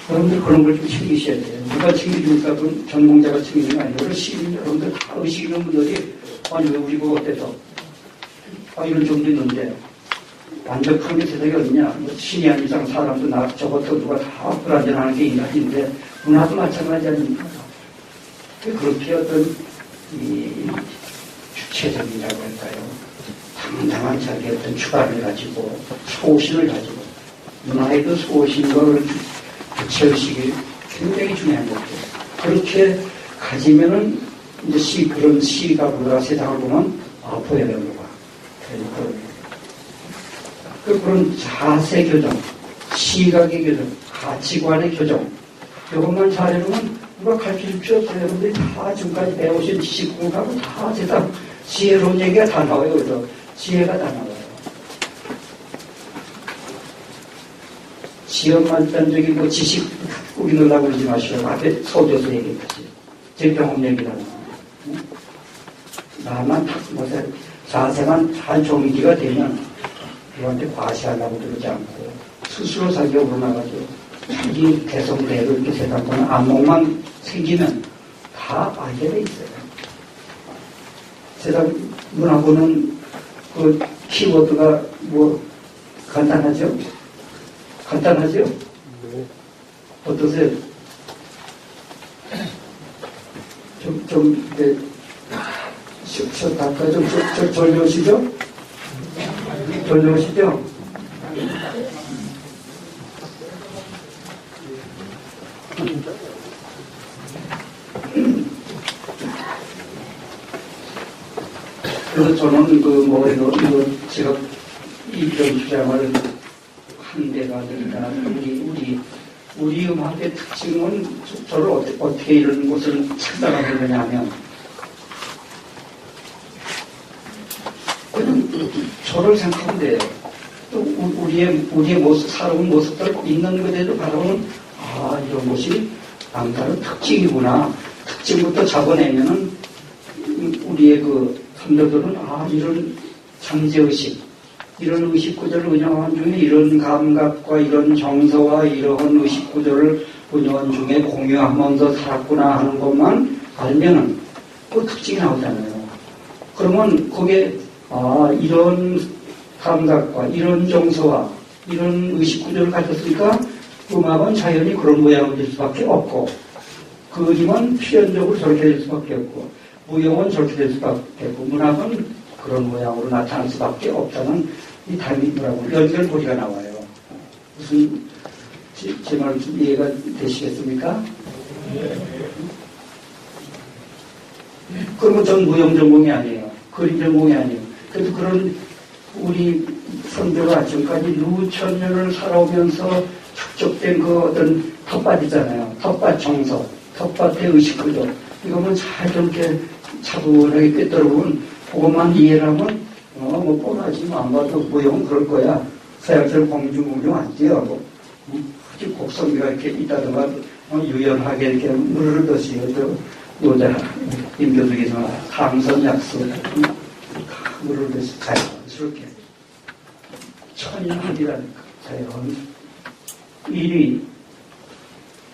여러분들 그런 걸 좀 챙기셔야 돼요. 누가 챙겨주니까 그건 전공자가 챙기는 게 아니고 시민 여러분들 다 의식 있는 분들이 아니 왜 우리 그거 어때서 이런 점도 있는데 완벽한 게 세상에 어딨냐. 뭐 신이 아닌 이상 사람도 나 저것도 누가 다 불안전하는 게 인간인데 문화도 마찬가지 아닙니까? 그렇게 어떤 이 주체적이라고 할까요? 당당한 자기의 어떤 주관을 가지고 소신을 가지고 문화의 그 소신을 주체의식이 굉장히 중요한 거죠. 그렇게 가지면은 이제 그런 시각으로 세상을 보면 보여야 되는 거야. 그런 자세 교정, 시각의 교정, 가치관의 교정 이것만 잘해놓으면 누가 가르쳐줄 필요 없어요. 여러분들이 다 지금까지 배우신 지식 공부하고 다 세상 지혜로운 얘기가 다 나와요. 그래서 지혜가 다 나와요. 지연만단적인 뭐 지식 꾸기느라고 그러지 마시고 앞에 서두에서 얘기했지. 제 경험 얘기라는 거. 나만 자세만 잘 정리가 되면 누구한테 과시하려고 그러지 않고 스스로 자기가 우러나가지고 자기 개성대로 이렇게 세상 보는 안목만 생기면 다 알게 돼 있어요. 세상 문화 보는 그 키워드가 뭐 간단하죠? 간단하죠? 네. 어떠세요? 네. 쉬었다가 좀 졸려오시죠? 졸려오시죠? 그래서 저는 이거 제가 이런 주장을 한 데가 아니라 우리 음악의 특징은 저를 어떻게 이런 곳을 찾아가게 되냐면 그냥 저를 생각하면 돼요. 또 우리의 모습, 살아온 모습들 있는 그대로 바라보면 이런 것이 남다른 특징이구나. 특징부터 잡아내면은 우리의 그 선배들은 이런 잠재의식, 이런 의식구조를 운영한 중에 이런 감각과 이런 정서와 이러한 의식구조를 운영한 중에 공유하면서 살았구나 하는 것만 알면은 그 특징이 나오잖아요. 그러면 거기에 이런 감각과 이런 정서와 이런 의식구조를 가졌으니까 음악은 자연히 그런 모양을 줄 수밖에 없고 그림은 필연적으로 저렇게 될 수밖에 없고 무용은 저렇게 될 수밖에 없고 문학은 그런 모양으로 나타날 수밖에 없다는 이 단위라고 연결고리가 나와요. 무슨 제 말 좀 이해가 되시겠습니까? 그러면 전 무용 전공이 아니에요. 그림 전공이 아니에요. 그래서 그런 우리 선조가 지금까지 수천 년을 살아오면서 축적된 그 어떤 텃밭 있잖아요. 텃밭 정서, 텃밭의 의식구조. 이거는 잘 저렇게 차분하게 꿰뚫어보면 그것만 이해를 하면 뭐 뻔하지 뭐 안 봐도 무용은 그럴 거야. 서양처럼 공중무용 안 돼요. 아주 곡성미가 이렇게 있다든가 유연하게 이렇게 무르르듯이 요자 임교득에서 감선약수 무르르듯이 자연스럽게 천연하리라니까 자연 일이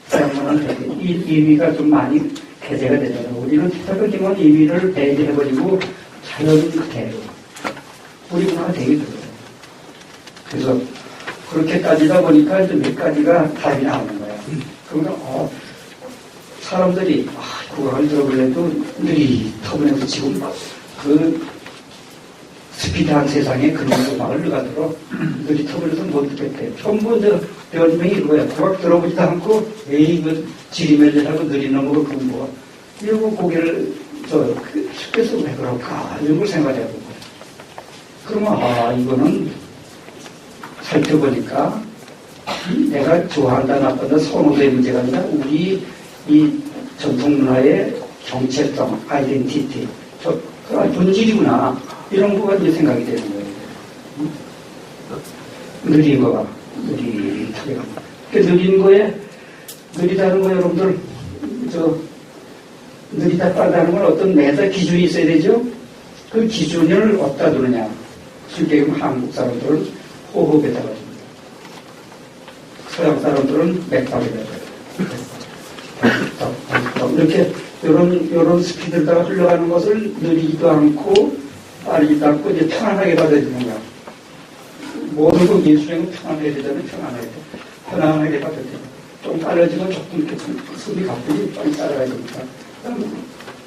사용하는 의미가 좀 많이 배제가 되잖아요. 우리는 기타적이면 의미를 배제해버리고 자연 그대로 우리 문화가 되게 들어요. 그래서 그렇게 따지다 보니까 이제 몇 가지가 답이 나오는 거야. 그러니까 사람들이 국악을 들어보려도 느릿터분해서 지금 그 스피드한 세상에 그런 음악을 누가 들어 느릿터분해서 못 듣겠대. 전부 변명이 이거야. 국악 들어보지도 않고 에이 그 지리멜리하고 느린 놈으로 공부가 이러고 고개를 쉽게 쓰고 왜 그럴까 이런 걸 생각해보고 그러면 이거는 살펴보니까 내가 좋아한다 나쁜다 선호도의 문제가 아니라 우리 이 전통 문화의 정체성, 아이덴티티, 본질이구나 이런 거가 이제 생각이 되는 거예요. 느린 거가 느릿하게 갑니다. 느린 거에 느리다는 거 여러분들 느리다 빠르다는 건 어떤 매다 기준이 있어야 되죠. 그 기준을 어디다 두느냐. 쉽게 얘기하면 한국 사람들은 호흡에다가 줍니다. 서양 사람들은 맥박에다가 이렇게 이런 스피드가 흘러가는 것을 느리지도 않고 빠르지도 않고 이제 편안하게 받아들이는 거야. 모든 그 예술행은 편안하게 되잖아요. 편안하게 받아들여요. 좀 빨라지면 조금 이렇게 숨이 가쁘지 빨리 따라가야 되니까.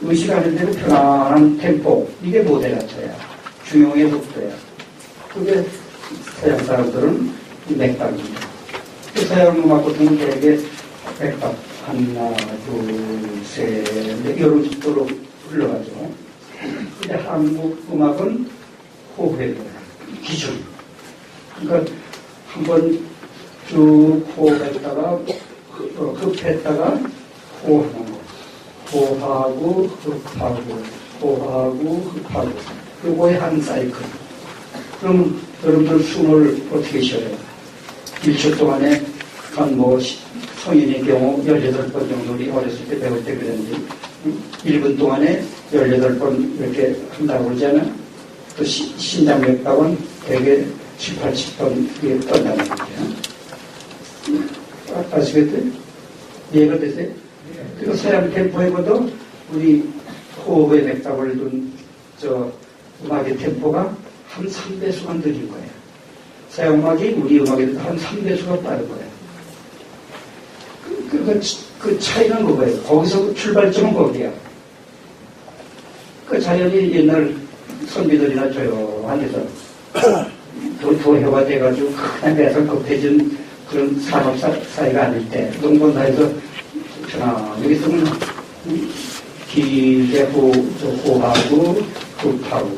의식하는 대로 편안한 템포 이게 모델 자체야. 중용의 속도야. 그게 서양 사람들은 맥박입니다. 서양 음악 같은 건 되게 맥박 하나, 둘, 셋, 넷 이런 속도로 흘러가죠. 근데 한국 음악은 호흡의 기준. 그러니까 한번 쭉 호흡했다가 급했다가 호흡하는 거. 호하고 흡하고 호하고 흡하고 요거의 한 사이클. 그럼 여러분들 숨을 어떻게 쉬어요? 1초 동안에 한 성인의 경우 18번 정도를 어렸을 때 배울 때 그랬는데 1분 동안에 18번 이렇게 한다고 그러잖아요. 또 신장맥박은 대개 7, 80번 이게 떤다는 거죠. 아시겠어요? 이해가 되세요? 그리고 서양 템포에보다 우리 호흡의 맥박을 둔 음악의 템포가 한 3배수가 느린 거예요. 서양 음악이 우리 음악에도 한 3배수가 빠른 거예요. 그 차이는 그거예요. 거기서 출발점은 거기야. 그 자연이 옛날 선비들이나 조용한 데서 도해가 돼가지고 그냥 내서 급해진 그런 산업 사회가 아닐 때 농번사에서 편안하게 있으면 길게 호하고 급하고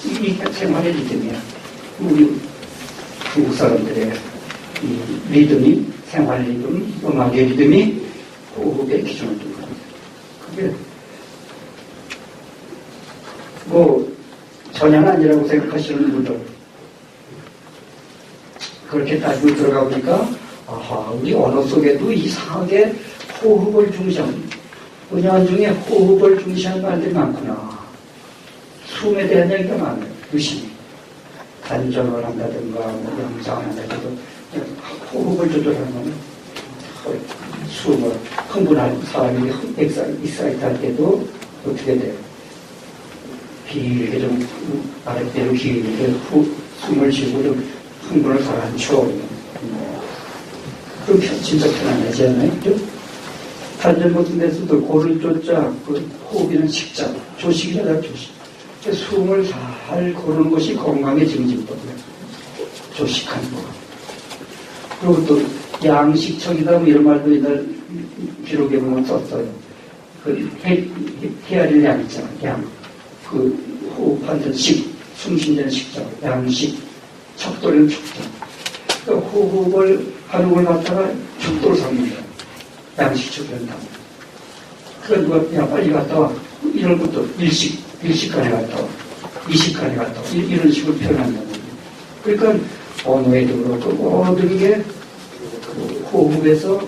이 생활의 리듬이야. 우리 중국 사람들의 이 리듬이 생활 리듬, 음악의 리듬이 호흡의 기준을 두는 겁니다. 그게 전혀 아니라고 생각하시는 분들 그렇게 따지고 들어가 보니까 우리 언어 속에도 이상하게 호흡을 중시한 은연 중에 호흡을 중시하는 말들이 많구나. 숨에 대한 얘기가 많아요. 의심이 단전을 한다든가 명상을 한다든가 호흡을 조절하는 거는 숨을 흥분한 사람이 익사이트 할 때도 어떻게 돼요? 길게 좀 아랫배로 길게 숨을 쉬고 좀 흥분을 가라앉혀. 그럼 진짜 편안하지 않아요? 단전 같은 데서도 고를 조자, 그 호흡이는 식자, 조식이라 조식. 숨을 잘 고르는 것이 건강의 증진법이에요. 조식하는 거. 그리고 또 양식적이다 뭐 이런 말도 옛날 기록에 보면 썼어요. 그 헤아릴 양 있잖아. 양. 그 호흡하는 식, 숨 쉬는 식자, 양식, 척도는 척도. 그러니까 호흡을 하는 걸 갖다가 척도로 삼는 거야. 양식적이란 다. 그러니까 누가 야 빨리 갔다 와. 이런 것도 일식간에 갔다 와. 이식간에 갔다 와. 이런 식으로 표현한다는 거예요. 그러니까 언어에도 그렇고 모든 게 그 호흡에서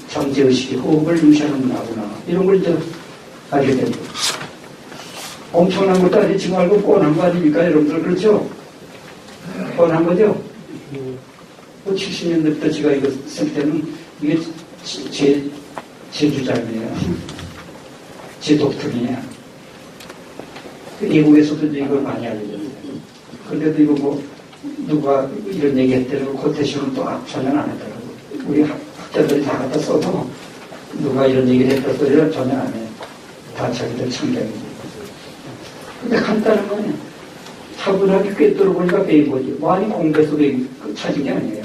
잠재의식이 호흡을 무시하는 문화구나. 이런 걸 이제 알게 됩니다. 엄청난 것도 아니지 말고 뻔한 거 아닙니까? 여러분들 그렇죠? 뻔한 거죠? 70년대부터 제가 이거 쓸 때는 이게 제 주장이에요. 제 독특이에요. 미국에서도 이걸 많이 알려줬어요. 그런데도 이거 뭐 누가 이런 얘기 했더니 코테이션은 또 전혀 안 했더라고요. 우리 학자들이 다 갖다 써도 누가 이런 얘기를 했다 소리를 전혀 안 해요. 다 자기들 창작이지. 근데 간단한 거는 차분하게 꿰뚫어 보니까 배인 거지. 많이 공부해서 찾은 게 아니에요.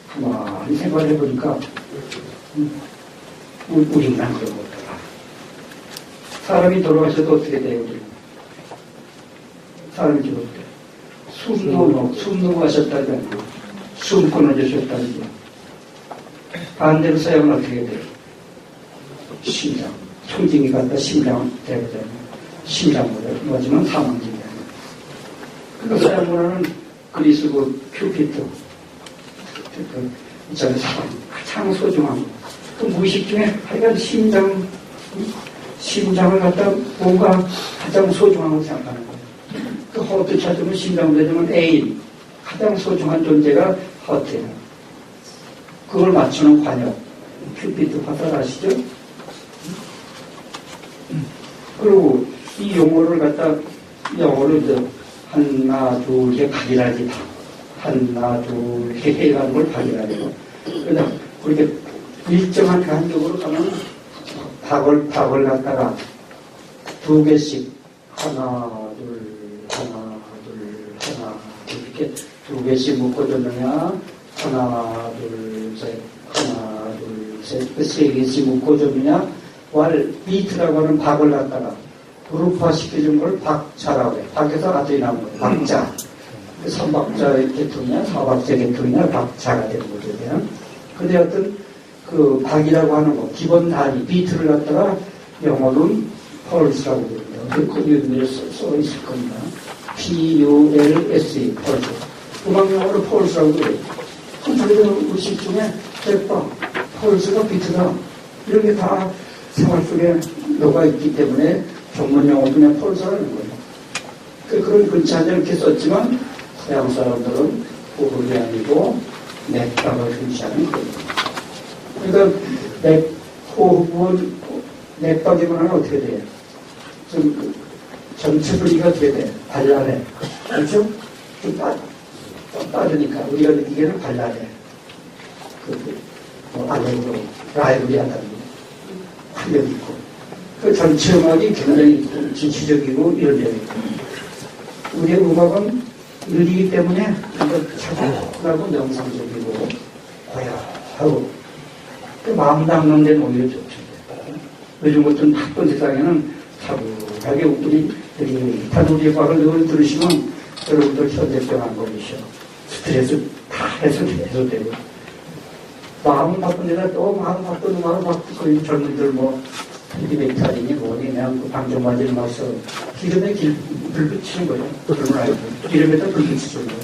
가만히 생각을 해보니까 우리는 그런 거더라. 사람이 돌아가셔도 어떻게 돼요? 우리? 사람이 죽을 때 숨 넘어가셨다든지 숨 끊어주셨다든지 반대로 사용은 어떻게 돼요? 심장 총징이 갔다 심장 되거든요. 심장보다 맞으면 사망징이에요. 그러니까 사용문화는 그리스고 큐피트 있잖아요. 사람 가장 소중한 거. 또 무의식 중에 하여간 심장을 갖다 뭔가 가장 소중한 걸 생각하는 거예요. 그 허트 찾으면 심장 되면 애인 가장 소중한 존재가 허트예요. 그걸 맞추는 관역 큐피트 화살 아시죠? 그리고 이 용어를 갖다 영어로 이제 하나 둘 해 각이라지 하나 둘 해가는 걸 각이라고. 그러다 그렇게 일정한 간격으로 가면 박을 갖다가 두 개씩 하나 이렇게 두 개씩 묶어줬느냐 하나 둘셋 세 개씩 묶어줬느냐 왈 비트라고 하는 박을 갖다가 그룹화시켜준 걸 박자라고 해. 박에서 아들이 나온 거예요. 박자. 삼박자 계통이냐 사박자 계통이냐 박자가 되는 거죠. 근데 어떤 그 박이라고 하는 거 기본 단위 비트를 갖다가 영어로는 펄스라고 부릅니다. 거기에 써 있을 겁니다. P-U-L-S-E 펄스. 음악 영어로 펄스라고 그래요. 그럼 의식 중에 대박 펄스가 비트다. 이런 게 다 생활 속에 녹아 있기 때문에 전문 용어도 그냥 펄스라는 거예요. 그런 근처에 이렇게 썼지만 서양 사람들은 호흡이 아니고 맥박을 중시하는 거예요. 그러니까 호흡은 맥박이면 어떻게 돼요? 좀 전체 분위기가 어떻게 돼? 발랄해. 그렇죠? 좀 빠르니까 우리가 느끼기에는 발랄해. 알legro, 라이브리하다는 활력 있고. 그 전체 음악이 굉장히 진취적이고 이런 점이 있고. 우리의 음악은 느리기 때문에 차분하고 명상적이고 고요하고 마음 닦는 데는 오히려 좋죠. 요즘 같은 바쁜 세상에는 차분하게 우리 우리의 과를 늘 들으시면 여러분들 현대병 안 걸리셔. 스트레스 다 해소되고 마음 바쁜 데다 또 마음 바쁜 음악을 막 듣고 젊은이들 뭐 헬리메탈이니 뭐니 그냥 방정맞이를 마셔 기름에 불 붙이는 거예요. 그런 알고 기름에다 불 붙이는 거예요.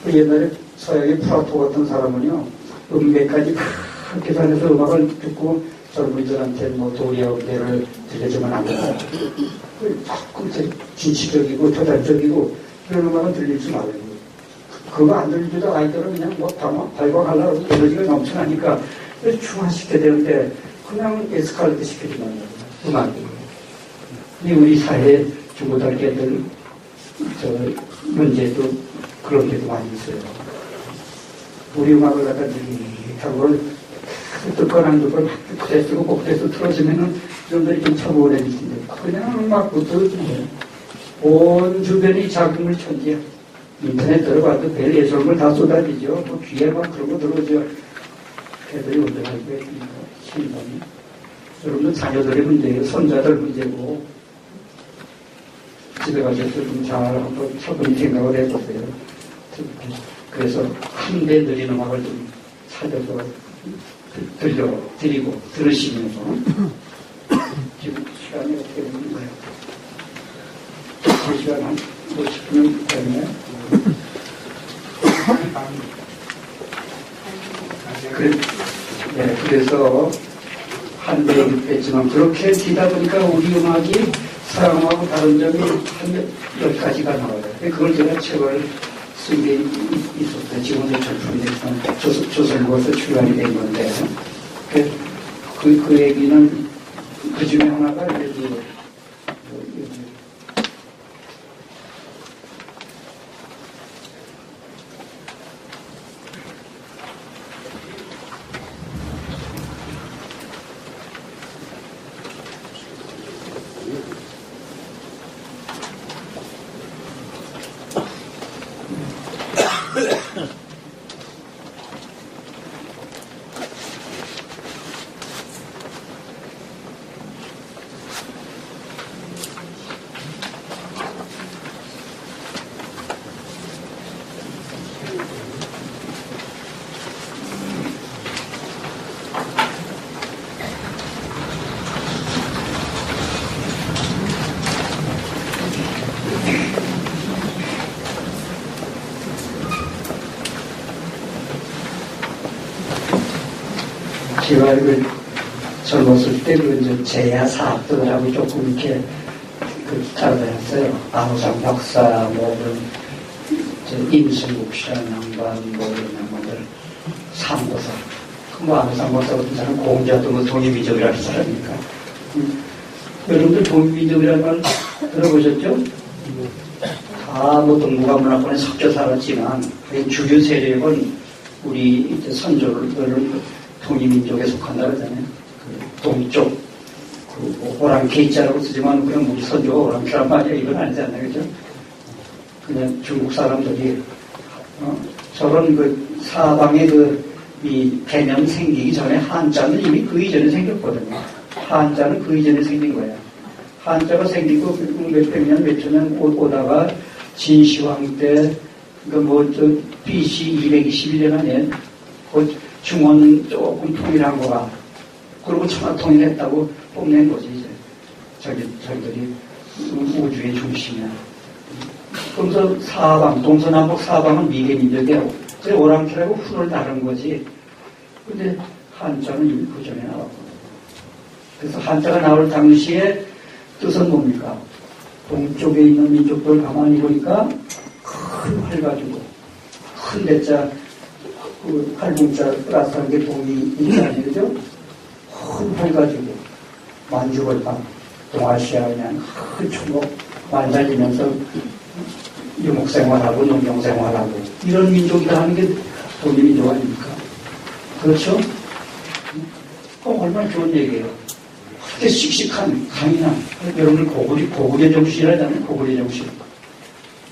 그 옛날에 서양의 프라토 같은 사람은요 음계까지 다 계산해서 음악을 듣고 젊은이들한테 뭐 도리하고 대를 들려주면 안 된다. 자꾸 진취적이고 토달적이고 그런 음악은 들리지 말아요. 그거 안 들리다 아이들은 그냥 뭐 발광하려고 에너지가 넘쳐나니까 중화시켜야 되는데 그냥 에스컬레이트 시켜주면 안 돼요. 음악이. 근데 우리 사회에 중고등학교 애들 문제도 그런 게도 많이 있어요. 우리 음악을 갖다 하고 듣건 안 듣건 그래서 복대서 틀어주면은 여러분들이 좀 쳐보내주신데 그냥 막 붙어주세요. 온 주변이 작품을 천지야. 인터넷 들어가도 별 예술물 다 쏟아지죠. 뭐 귀에 막 그런 거 들어오죠. 애들이 운전하기가 있습니다. 신분이. 여러분들 자녀들의 문제예요. 손자들 문제고. 집에 가셔서 좀 잘 한번 차분히 생각을 해보세요. 그래서 큰 데 느린 음악을 좀 찾아서 들려드리고 들으시면서 지금 시간이 어떻게 되는 거예요? 2시간 한 50분 됐네. 그래서 한대 했지만 그렇게 뒤다 보니까 우리 음악이 사람하고 다른 점이 한 10가지가 나와요. 그걸 제가 책을 쓴 게 있었어요. 지금도 작품에서 조선국에서 출간이 된 건데 그 얘기는 그 중에 하나가 이제 제가 젊었을 때 그 제야 사학들하고 조금 이렇게 따라다녔어요. 안호상 박사, 임승국 씨라는 양반, 이런 양반들 삼고사. 안호상 박사 같은 사람은 공자도 독립민족이라는 사람이니까. 여러분들 독립민족이라는 말 들어보셨죠? 다 동북아문화권에 섞여 살았지만 주류 세력은 우리 선조들은 독립민족에 속한다 그러잖아요. 그 동쪽, 오랑캐자라고 쓰지만 그냥 우리 선조가 오랑캐란 말이야. 이건 아니잖아요. 그죠? 그냥 중국 사람들이, 저런 사방에 이 개념 생기기 전에 한자는 이미 그 이전에 생겼거든요. 한자는 그 이전에 생긴 거야. 한자가 생기고 몇백 년, 몇천 년 오다가 진시황 때, BC 221년 안에 중원 조금 통일한 거가, 그리고 천하 통일했다고 뽐낸 거지, 이제. 자기들이 우주의 중심이야. 그러면서 동서남북 사방은 미개민족이라고. 그래서 오랑캐라고 훈을 다른 거지. 근데 한자는 이미 그 전에 나왔거든. 그래서 한자가 나올 당시에 뜻은 뭡니까? 동쪽에 있는 민족들 가만히 보니까 큰 활 가지고, 큰 대자, 활bun자 플러스 한 게 동이 있잖아요. 그죠? 큰 활 가지고, 만주벌방, 동아시아 그냥 큰 초목 만달리면서 유목생활하고 농경생활하고, 이런 민족이다 하는 게 독립민족 아닙니까? 그렇죠? 얼마나 좋은 얘기예요. 그렇게 씩씩한, 강인한, 여러분들 고구려 정신이라잖아요. 고구려 정신.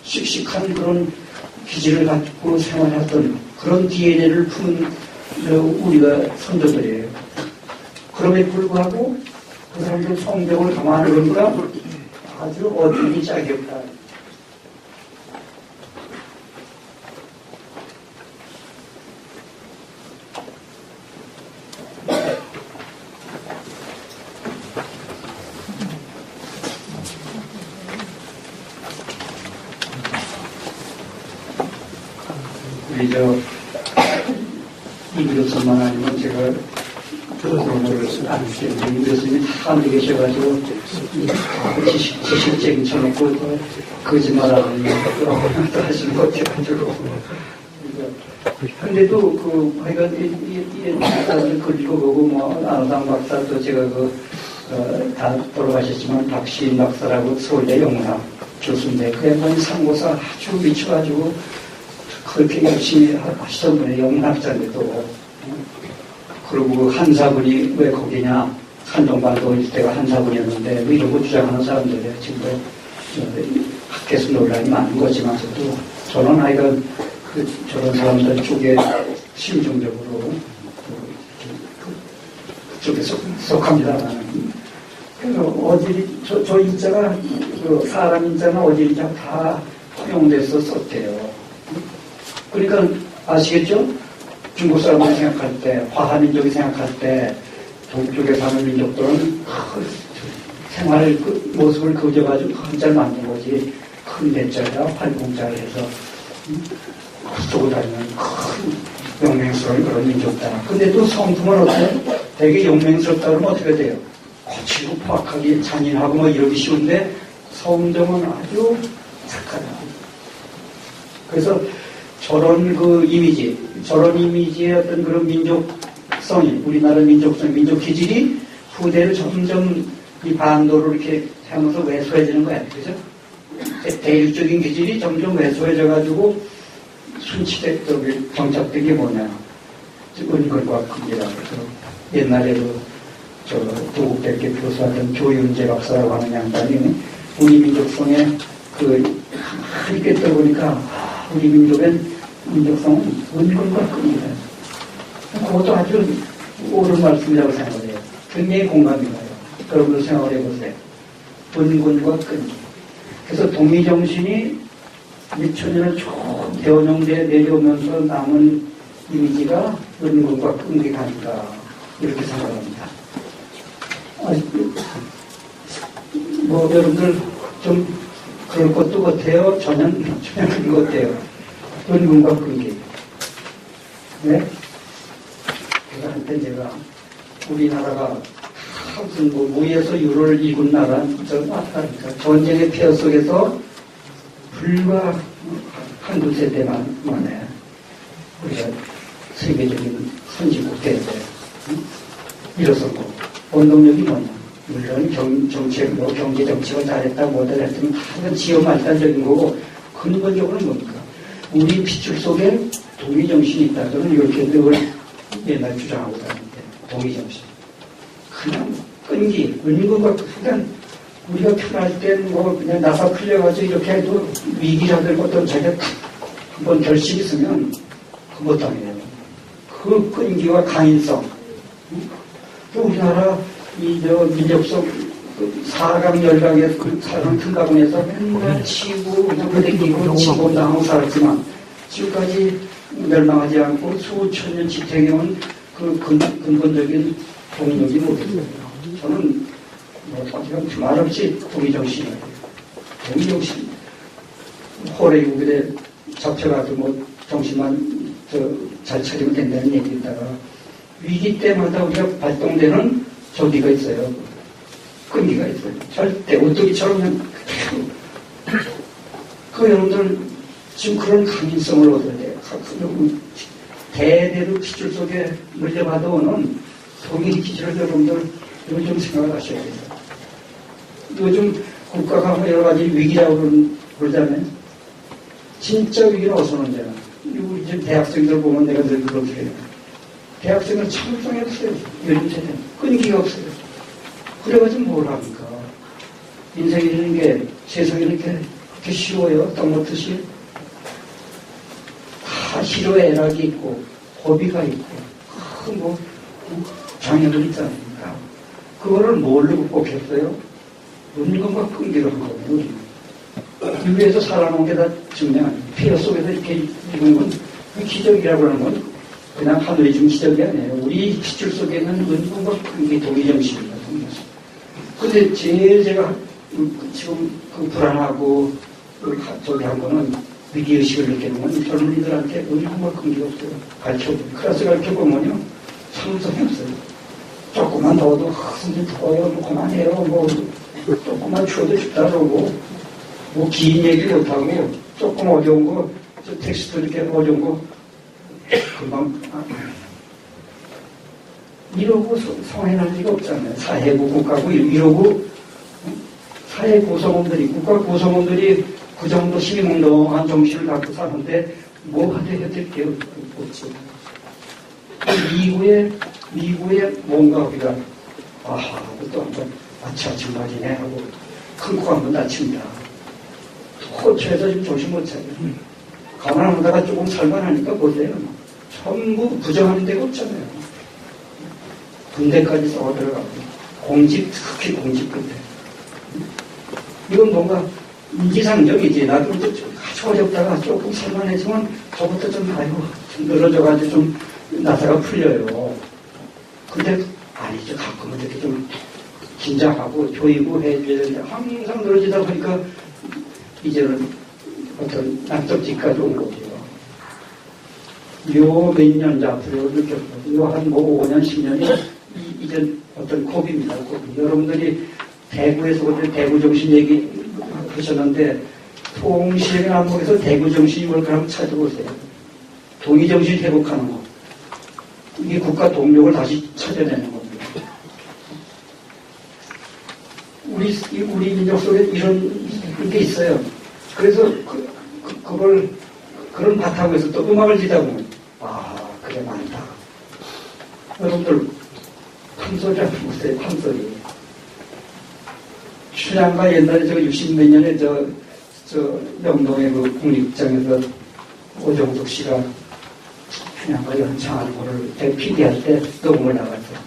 씩씩한 그런 기질을 갖고 생활했던 그런 DNA를 품은 우리가 선조들이에요. 그럼에도 불구하고 그 사람들 성벽을 가만히 보니까 아주 어둠이 짝이 없다. 이 교수만 아니면 제가 교수를 안 쓰요. 이 교수님이 사람들이 계셔가지고 지식적인 쳐놓고 거짓말하는 또 하시는 것 같아가지고. 근데도 하여간 글 읽어보고 안호상 박사도 제가 다 돌아가셨지만 박시인 박사라고 서울대 영문학 교수인데 그 양반이 상고사 아주 미쳐가지고 그렇게 열심히 하시던 분이 영문학자인데도 그리고 한사군이 왜 거기냐, 한정반도 일대가 한사군이었는데 뭐 이런 거 주장하는 사람들이에요. 지금 학계에서 논란이 많은 거지만서도 저는 하여간 저런 사람들 쪽에 심정적으로 그쪽에 속합니다. 그래서 저 인자가 사람 인자나 어디 인자 다 허용돼서 썼대요. 그러니까 아시겠죠? 중국 사람들이 생각할 때, 화하민족이 생각할 때 동쪽에 사는 민족들은 생활 모습을 그려가지고 한자를 만든 거지. 큰 대자야 활공자를 해서 쓰고 다니는 큰 용맹스러운 그런 민족이다. 근데 또 성품은 어때요? 되게 용맹스럽다 그러면 어떻게 돼요? 거칠고 포악하게 잔인하고 뭐 이러기 쉬운데 성정은 아주 착하다. 그래서 저런 저런 이미지의 어떤 그런 민족성이, 우리나라 민족성, 민족 기질이 후대를 점점 이 반도로 이렇게 하면서 왜소해지는 거야. 그죠? 대륙적인 기질이 점점 왜소해져가지고 순치대적인 정착된 게 뭐냐. 은근과 금이라고 해서 옛날에 도국대 이렇게 교수하던 조윤재 박사라고 하는 양반이 우리 민족성에 이렇게 떠보니까 우리 민족의 민족성은 은근과 금이다. 그것도 아주 옳은 말씀이라고 생각을 해요. 굉장히 공감이 가요. 여러분도 생각을 해보세요. 은근과 끈기. 그래서 동의정신이 미천년을 쭉 대원영대에 내려오면서 남은 이미지가 은근과 끈기가 아닌가 이렇게 생각합니다. 뭐 여러분들 좀 그럴 것도 같아요. 전혀 그런 것 같아요. 은근과 끈기. 네? 제가 한때 우리나라가 무슨 무에서 유를 이군 나라, 전쟁의 폐허 속에서 불과 한두 세대 만에 우리가 세계적인 선진국 대회에 일어섰고, 원동력이 뭐냐? 물론 정치력으로 경제 정책을 잘했다, 뭐다 했으면 다 지어 말단적인 거고, 근본적으로는 뭡니까? 우리 핏줄 속에 동의정신이 있다. 저는 이렇게 늘 옛날 주장하고 다니는데, 동의정신. 그냥 끈기, 은근과 그냥 우리가 편할 땐 뭐 그냥 나사 풀려가지고 이렇게 해도 위기라들 어떤 자기가 한번 결심이 있으면 그 못하네요. 그 끈기와 강인성. 또 우리나라 민족성 사강 열강에 사람 튼다고 해서 맨날 치고 그냥 부대끼고 치고 나하고 살았지만 지금까지 멸망하지 않고 수천 년 지탱해온 그 근본적인 동력이 뭐겠어요. 저는 말없이 동의정신이에요. 동의정신. 호래국에 잡혀가지고 정신만 잘 차리면 된다는 얘기에다가 위기 때마다 우리가 발동되는 저기가 있어요. 끈기가 있어요. 절대 오뚜기처럼 여러분들 지금 그런 강인성을 얻어야 돼요. 대대로 핏줄 속에 물려받아 오는 동의 기질을 여러분들 요즘 생각을 하셔야 돼요. 요즘 국가가 여러 가지 위기라고 그러잖아요. 진짜 위기는 어디서 오는지. 우리 지금 대학생들 보면 내가 늘 그렇게 해요. 대학생은 참성이 없어요. 요즘 세대는. 끈기가 없어요. 그래가지고 뭘 합니까? 인생이라는 게 세상이 그렇게 쉬워요. 떡 먹듯이. 다 희로의 애락이 있고, 고비가 있고, 장애들 있지 않습니까? 그거를 뭘로 극복했어요? 은근과 끈기로 한 거예요. 이 위에서 살아놓은 게 다 증명 아니에요. 폐허 속에서 이렇게 이룬 건 기적이라고 하는 건 그냥 하늘이 준 기적이 아니에요. 우리 핏줄 속에는 은근과 끈기 동의정신입니다. 근데 제일 제가 지금 불안하고 저기 한 거는 위기의식을 느끼는 건 젊은이들한테 은근과 끈기가 없어요. 클래스 가르쳐보면요. 상성이 없어요. 조금만 더워도 선생님 더워요. 뭐 그만해요. 뭐 조금만 추워도 춥다 그러고 뭐 긴 얘기 못하고 조금 어려운 거 텍스트 이렇게 어려운 거 금방 이러고 성행할 리가 없잖아요. 사회고 국가고 이러고 사회 구성원들이 국가 구성원들이 그 정도 시민운동한 정신을 갖고 사는데 뭐가 되게 될 게 없지. 미국의 뭔가 우리가, 아하, 또 한번, 아차, 정말이네 하고, 큰 코 한번 다칩니다. 호주에서 지금 정신 못 차려. 가만 안 보다가 조금 살만하니까 보세요. 전부 부정하는 데가 없잖아요. 군대까지 쏘아 들어가고, 특히 공직 군대. 이건 뭔가 인지상정이지. 나도 아주 어렵다가 조금 살만해지면 저부터 좀, 아이고, 좀 늘어져가지고 좀 나사가 풀려요. 근데 아니죠. 가끔은 이렇게 좀 긴장하고 조이고 해줘야 되는데 항상 늘어지다 보니까 이제는 어떤 낙적지까지 온 거죠. 요 몇 년 앞으로 느꼈거든요. 요한 5년, 10년이 이제 어떤 고비입니다. 고비. 여러분들이 대구에서 오늘 대구정신 얘기 하셨는데, 통시의 안목에서 대구정신이 뭘까 한번 찾아보세요. 동의정신 회복하는 거. 이게 국가 동력을 다시 찾아내는 겁니다. 우리 민족 속에 이런 게 있어요. 그래서 그런 바탕에서 또 음악을 지다 보면, 그래, 많다. 여러분들, 판소리 한번 보세요, 판소리. 춘향가 옛날에 60몇 년에 명동의 그 국립극장에서 오정숙 씨가 춘향가 연창하는 거를 PD할 때 녹음을 나갔어요.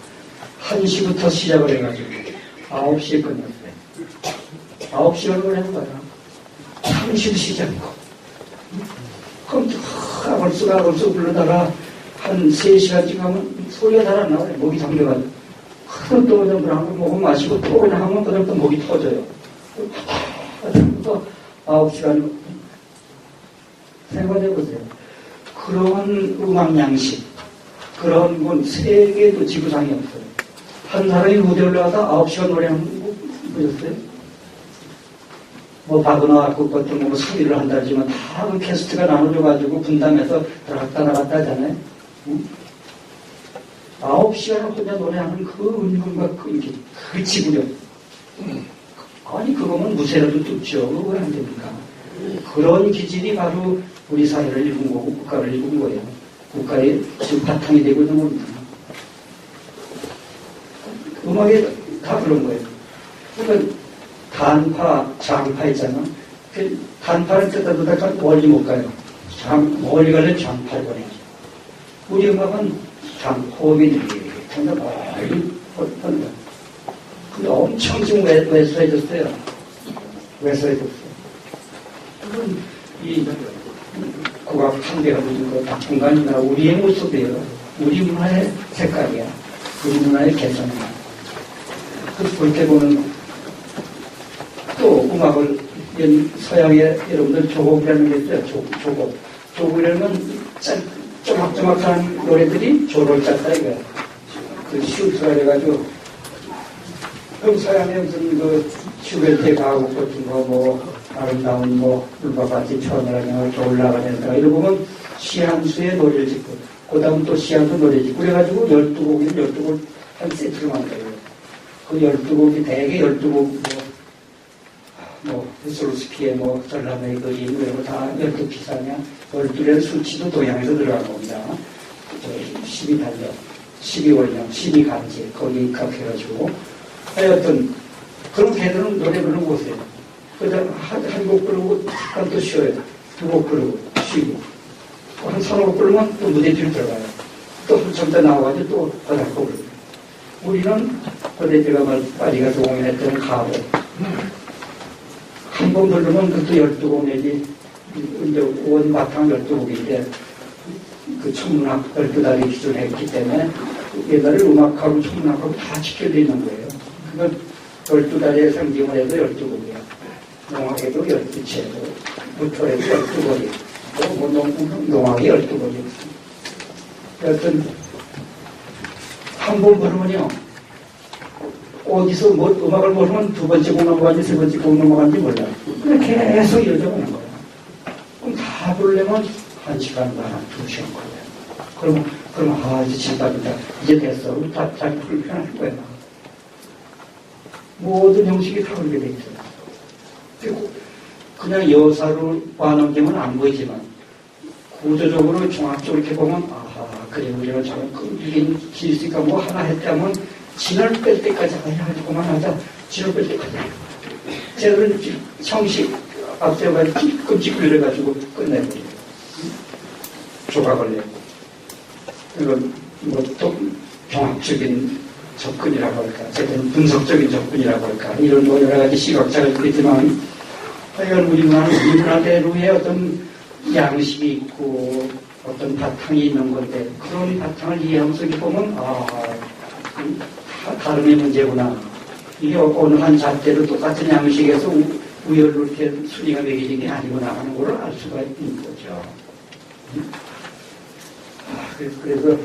1시부터 시작을 해가지고 9시에 끝났어요. 9시간을 하는 거야. 30 시작이고. 그럼 아벌쑥 부르다가 한 3시간쯤 가면 소리가 잘 안 나와요. 목이 잠겨가지고. 그럼 또 그냥 한번 먹으면 마시고 또 그냥 하면 그다음 또 목이 터져요. 또 9시간 생각해보세요. 그런 음악 양식, 그런 건 세계도 지구상에 없어요. 한 사람이 무대 올라가서 9시간 노래하는 거 보셨어요? 뭐 바그너 곡 같은 거 3일을 한다지만 다 그 캐스트가 나눠져가지고 분담해서 들어갔다 나갔다 하잖아요. 응? 9시간을 혼자 노래하는 그 은근과 그 지구력. 아니, 그거면 무쇠라도 뚫죠. 그거 왜 안 됩니까? 그런 기질이 바로 우리 사회를 이룬 거고, 국가를 이룬 거예요. 국가의 지금 바탕이 되고 있는 겁니다. 음악에 다 그런 거예요. 그러니까 단파, 장파 있잖아. 그 단파를 뜯어보다가 멀리 못 가요. 멀리 가려면 장파를 보내죠. 우리 음악은 호흡이 정말 멀리 뻗는다. 근데 엄청 지금 왜소해졌어요. 왜소해졌어요. 그건 이 국악 상대가 무슨 그 당분간이나 우리의 모습이에요. 우리 문화의 색깔이야. 우리 문화의 개성이야. 그래서 그렇게 보면 또 음악을 서양의 여러분들 조곡이라는 게 있어요. 조곡. 조곡이라는 쪼막쪼막한 노래들이 조를 짰다 이거야. 그 슈트가 돼가지고 그럼 서양의 무슨 그 슈베르트의 가곡 같은 거 뭐 아름다운 뭐 물과 같이 천이라든가 이렇게 올라가면서 이러고 보면 시한수의 노래를 짓고 그 다음 또 시한수 노래 짓고 그래가지고 12곡이면 12곡 한 세트를 만들어요. 그 12곡이 대개 12곡 후스로스키의 전람의 그 이런 거 다 12피사냐 12의 수치도 동양에서 들어간 겁니다. 12달력, 12월령, 12간지 거기 입각해가지고 하여튼 그런 걔들은 노래 부르는 곳이에요. 그다음 한 곡 부르고 잠깐 또 쉬어요. 2곡 부르고 쉬고 한 3곡 부르면 또 무대 뒤로 들어가요. 또 한참 더 나와가지고 또 바닥고 부르고 우리는 그때 제가 파리가 동원했던 가보 한 번 부르면 그것도 12곡 내지 이제 원바탕 12곡인데 그 천문학 12달이 기존했기 때문에 옛날에 음악하고 천문학하고 다 지켜져 있는 거예요. 그건 12달의 상징을 해도 12곡이야. 농악에도 12채고 무토에도 12곡이 또 농악이 12곡이 여하튼 한 번 부르면요 어디서 음악을 모르면 두 번째 곡 넘어가는지 세 번째 곡 넘어가는지 몰라. 그냥 계속 이어져 가는 거야. 그럼 다 부르려면 1시간 반, 2시간 걸려요. 그럼 이제 진짜입니다. 이제 됐어. 다 불편할 거야. 모든 형식이 다 그렇게 돼 있어요. 그리고 그냥 여사로 봐넘기면 안 보이지만 구조적으로 종합적으로 이렇게 보면 그래, 우리가 저는 이게 길으니까 뭐 하나 했다면 진을 뺄 때까지 아니 그만하자. 진을 뺄 때까지. 쟤들은 형식 앞세워가지고 끔찍 굴려가지고 끝내버려요. 조각을 내고. 이건 뭐또 경학적인 접근이라고 할까, 어쨌든 분석적인 접근이라고 할까, 이런 뭐 여러 가지 시각자가 있겠지만, 하여간 우리 문화대로의 어떤 양식이 있고, 어떤 바탕이 있는 건데, 그런 바탕을 이해하면서 이렇게 보면, 다름의 문제구나. 이게 어느 한 잣대로 똑같은 양식에서 우열로 이렇게 순위가 매겨진 게 아니구나 하는 걸 알 수가 있는 거죠. 그래서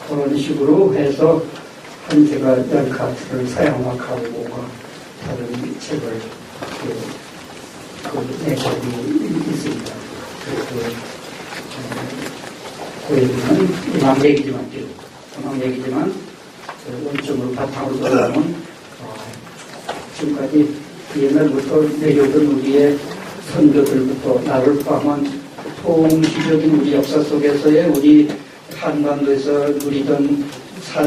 그런 식으로 해서 제가 연카트를 사양학하고 다른 책을 내고 있습니다. 그 얘기는 음악 얘기지만 원점으로 바탕으로 돌아가면 지금까지 옛날부터 내려오던 우리의 선조들부터 나를 포함한 통시적인 우리 역사 속에서의 우리 한반도에서 누리던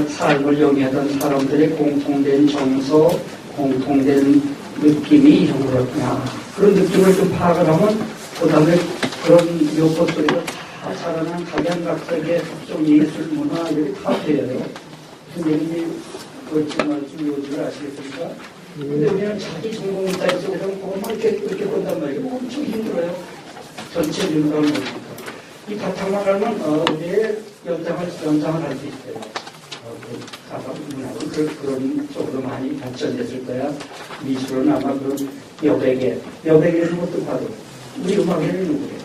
삶을 영위하던 사람들의 공통된 정서, 공통된 느낌이 이런 거였구나. 그런 느낌을 좀 파악을 하면 그 다음에 그런 요것 속에서 다 자라난 각양각색의 특정 예술 문화 이렇게 다 돼요. 선생님이 그 정말 중요한 아시겠습니까? 근데 우리는 자기 전공 따위 속에서 그것만 이렇게 본단 말이에요. 엄청 힘들어요. 전체 윤곽을 보니까. 이 바탕만 알면 우리의 연장을 할 수 있어요. 문학은 그런 쪽으로 많이 발전됐을 거야. 미술은 아마 그 여백에는 것도 봐도 우리 음악에는 누구예요?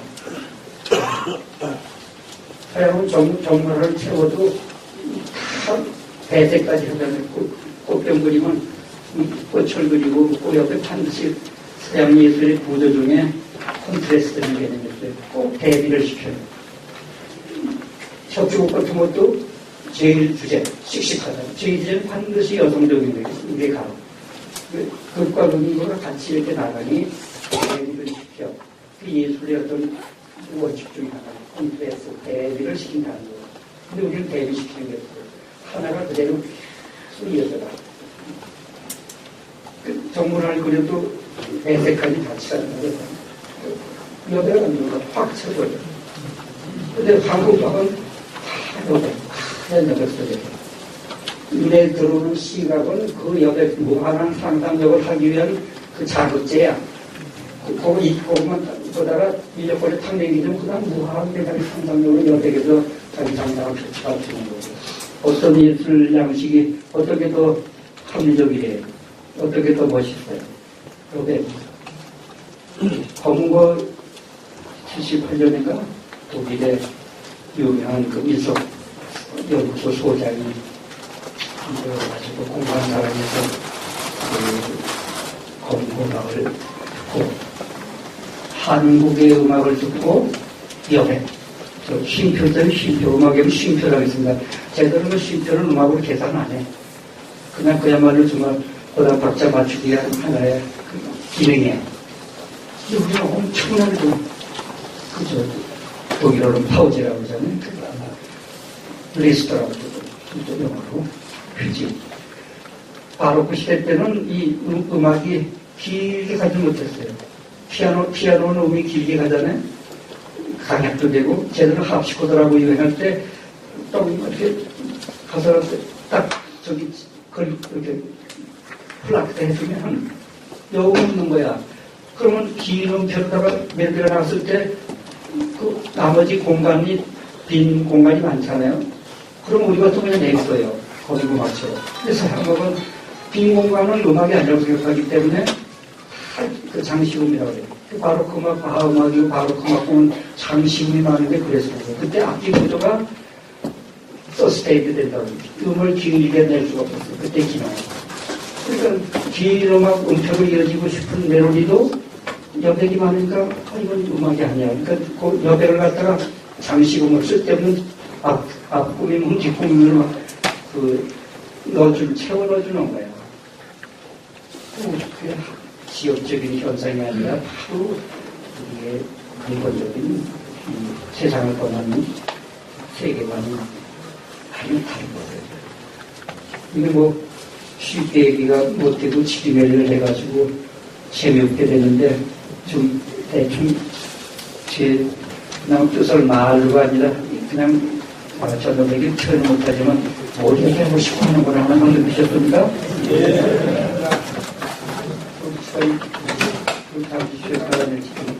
하여간 정말을 채워도 다 배색까지 하자면 꽃병 그리면 꽃을 그리고 그 옆에 반드시 서양 예술의 구조 중에 콘트레스트라는 개념이 있어요. 꼭 대비를 시켜요. 셔츠옷 같은 것도 제일 주제, 씩씩하다. 제일 주제는 반드시 여성적인 거예요. 이게 가로. 극과 극과 같이 이렇게 나가니 대비를 시켜. 그 예술의 어떤 원칙 중에 하나, 콘트레스트, 대비를 시킨다는 거예요. 근데 우리는 대비시키는 게 없어요. 하나가 그대로 순이어서다. 정문을 그려도 배색까지 같이 가는 거예요. 여배가 있는 거 확 쳐버려. 근데 한국 박은 다 여배, 하얀 여배 속에. 눈에 들어오는 시각은 그 여배 무한한 상상력을 하기 위한 그 자극제야. 그거만 보다가 밀려버려 탁 내기면 그다음 무한한 자기 상상력을 여백에서 자기 상상을 펼쳐가지는 거죠. 어떤 예술 양식이 어떻게 더 합리적이래요. 어떻게 더 멋있어요. 여배. 검은 거 78년인가 독일의 유명한 그 민속 연구소 소장이 가지고 공부한 사람에서 그 검은 음악을 듣고 한국의 음악을 듣고 여배. 쉼표들, 쉼표, 음악에는 쉼표라고 있습니다. 제대로 쉼표는 음악으로 계산 안 해. 그냥 그야말로 정말 보다 박자 맞추기 위한 하나의 기능이에요. 근데 우리는 엄청나게 그죠. 독일어는 파우제라고 하잖아요. 리스트라고 하죠. 영어로. 그지. 바로크 시대 때는 이 음악이 길게 가지 못했어요. 피아노는 음이 길게 가잖아요. 강약도 되고, 제대로 합시코드라고 유행할 때, 또 이렇게 가서 딱 저기, 그걸 이렇게 플라트 해주면 여우 없는 거야. 그러면 긴 음표로다가 멜로디가 나왔을 때, 그 나머지 공간이, 빈 공간이 많잖아요. 그럼 우리가 또 그냥 냈어요. 거기고 맞춰. 그래서 한국은 빈 공간은 음악이 아니라고 생각하기 때문에 그 장식음이라고 해요. 바로 그 음악, 바하음악이고 바로 그 음악은 장식음이 많은데 그랬어요. 그때 악기 구조가 서스테이드 된다고. 음을 길게 낼 수가 없었어요. 그때 기능. 그러니까 긴 음악, 음표로 이어지고 싶은 멜로디도 여백이 많으니까 이건 음악이 아니야. 그러니까 그 여백을 갖다가 장식음을 쓸데없는 앞꾸미면 뒷꾸미를 채워 넣어주는 거야. 그게 지역적인 현상이 아니라 바로 우리의 근본적인 세상을 보는 세계관이 아주 다른 거예요. 이게 뭐 쉽게 얘기가 못해도 지리매를 해가지고 재미없게 되는데 좀 대충 제 그냥 뜻을 말로가 아니라 그냥 저놈에게 표현을 못하지만 어디에 하고 싶어 하는 걸 하나 만들으셨습니까? 예. 저희 당시 최 사람을 지금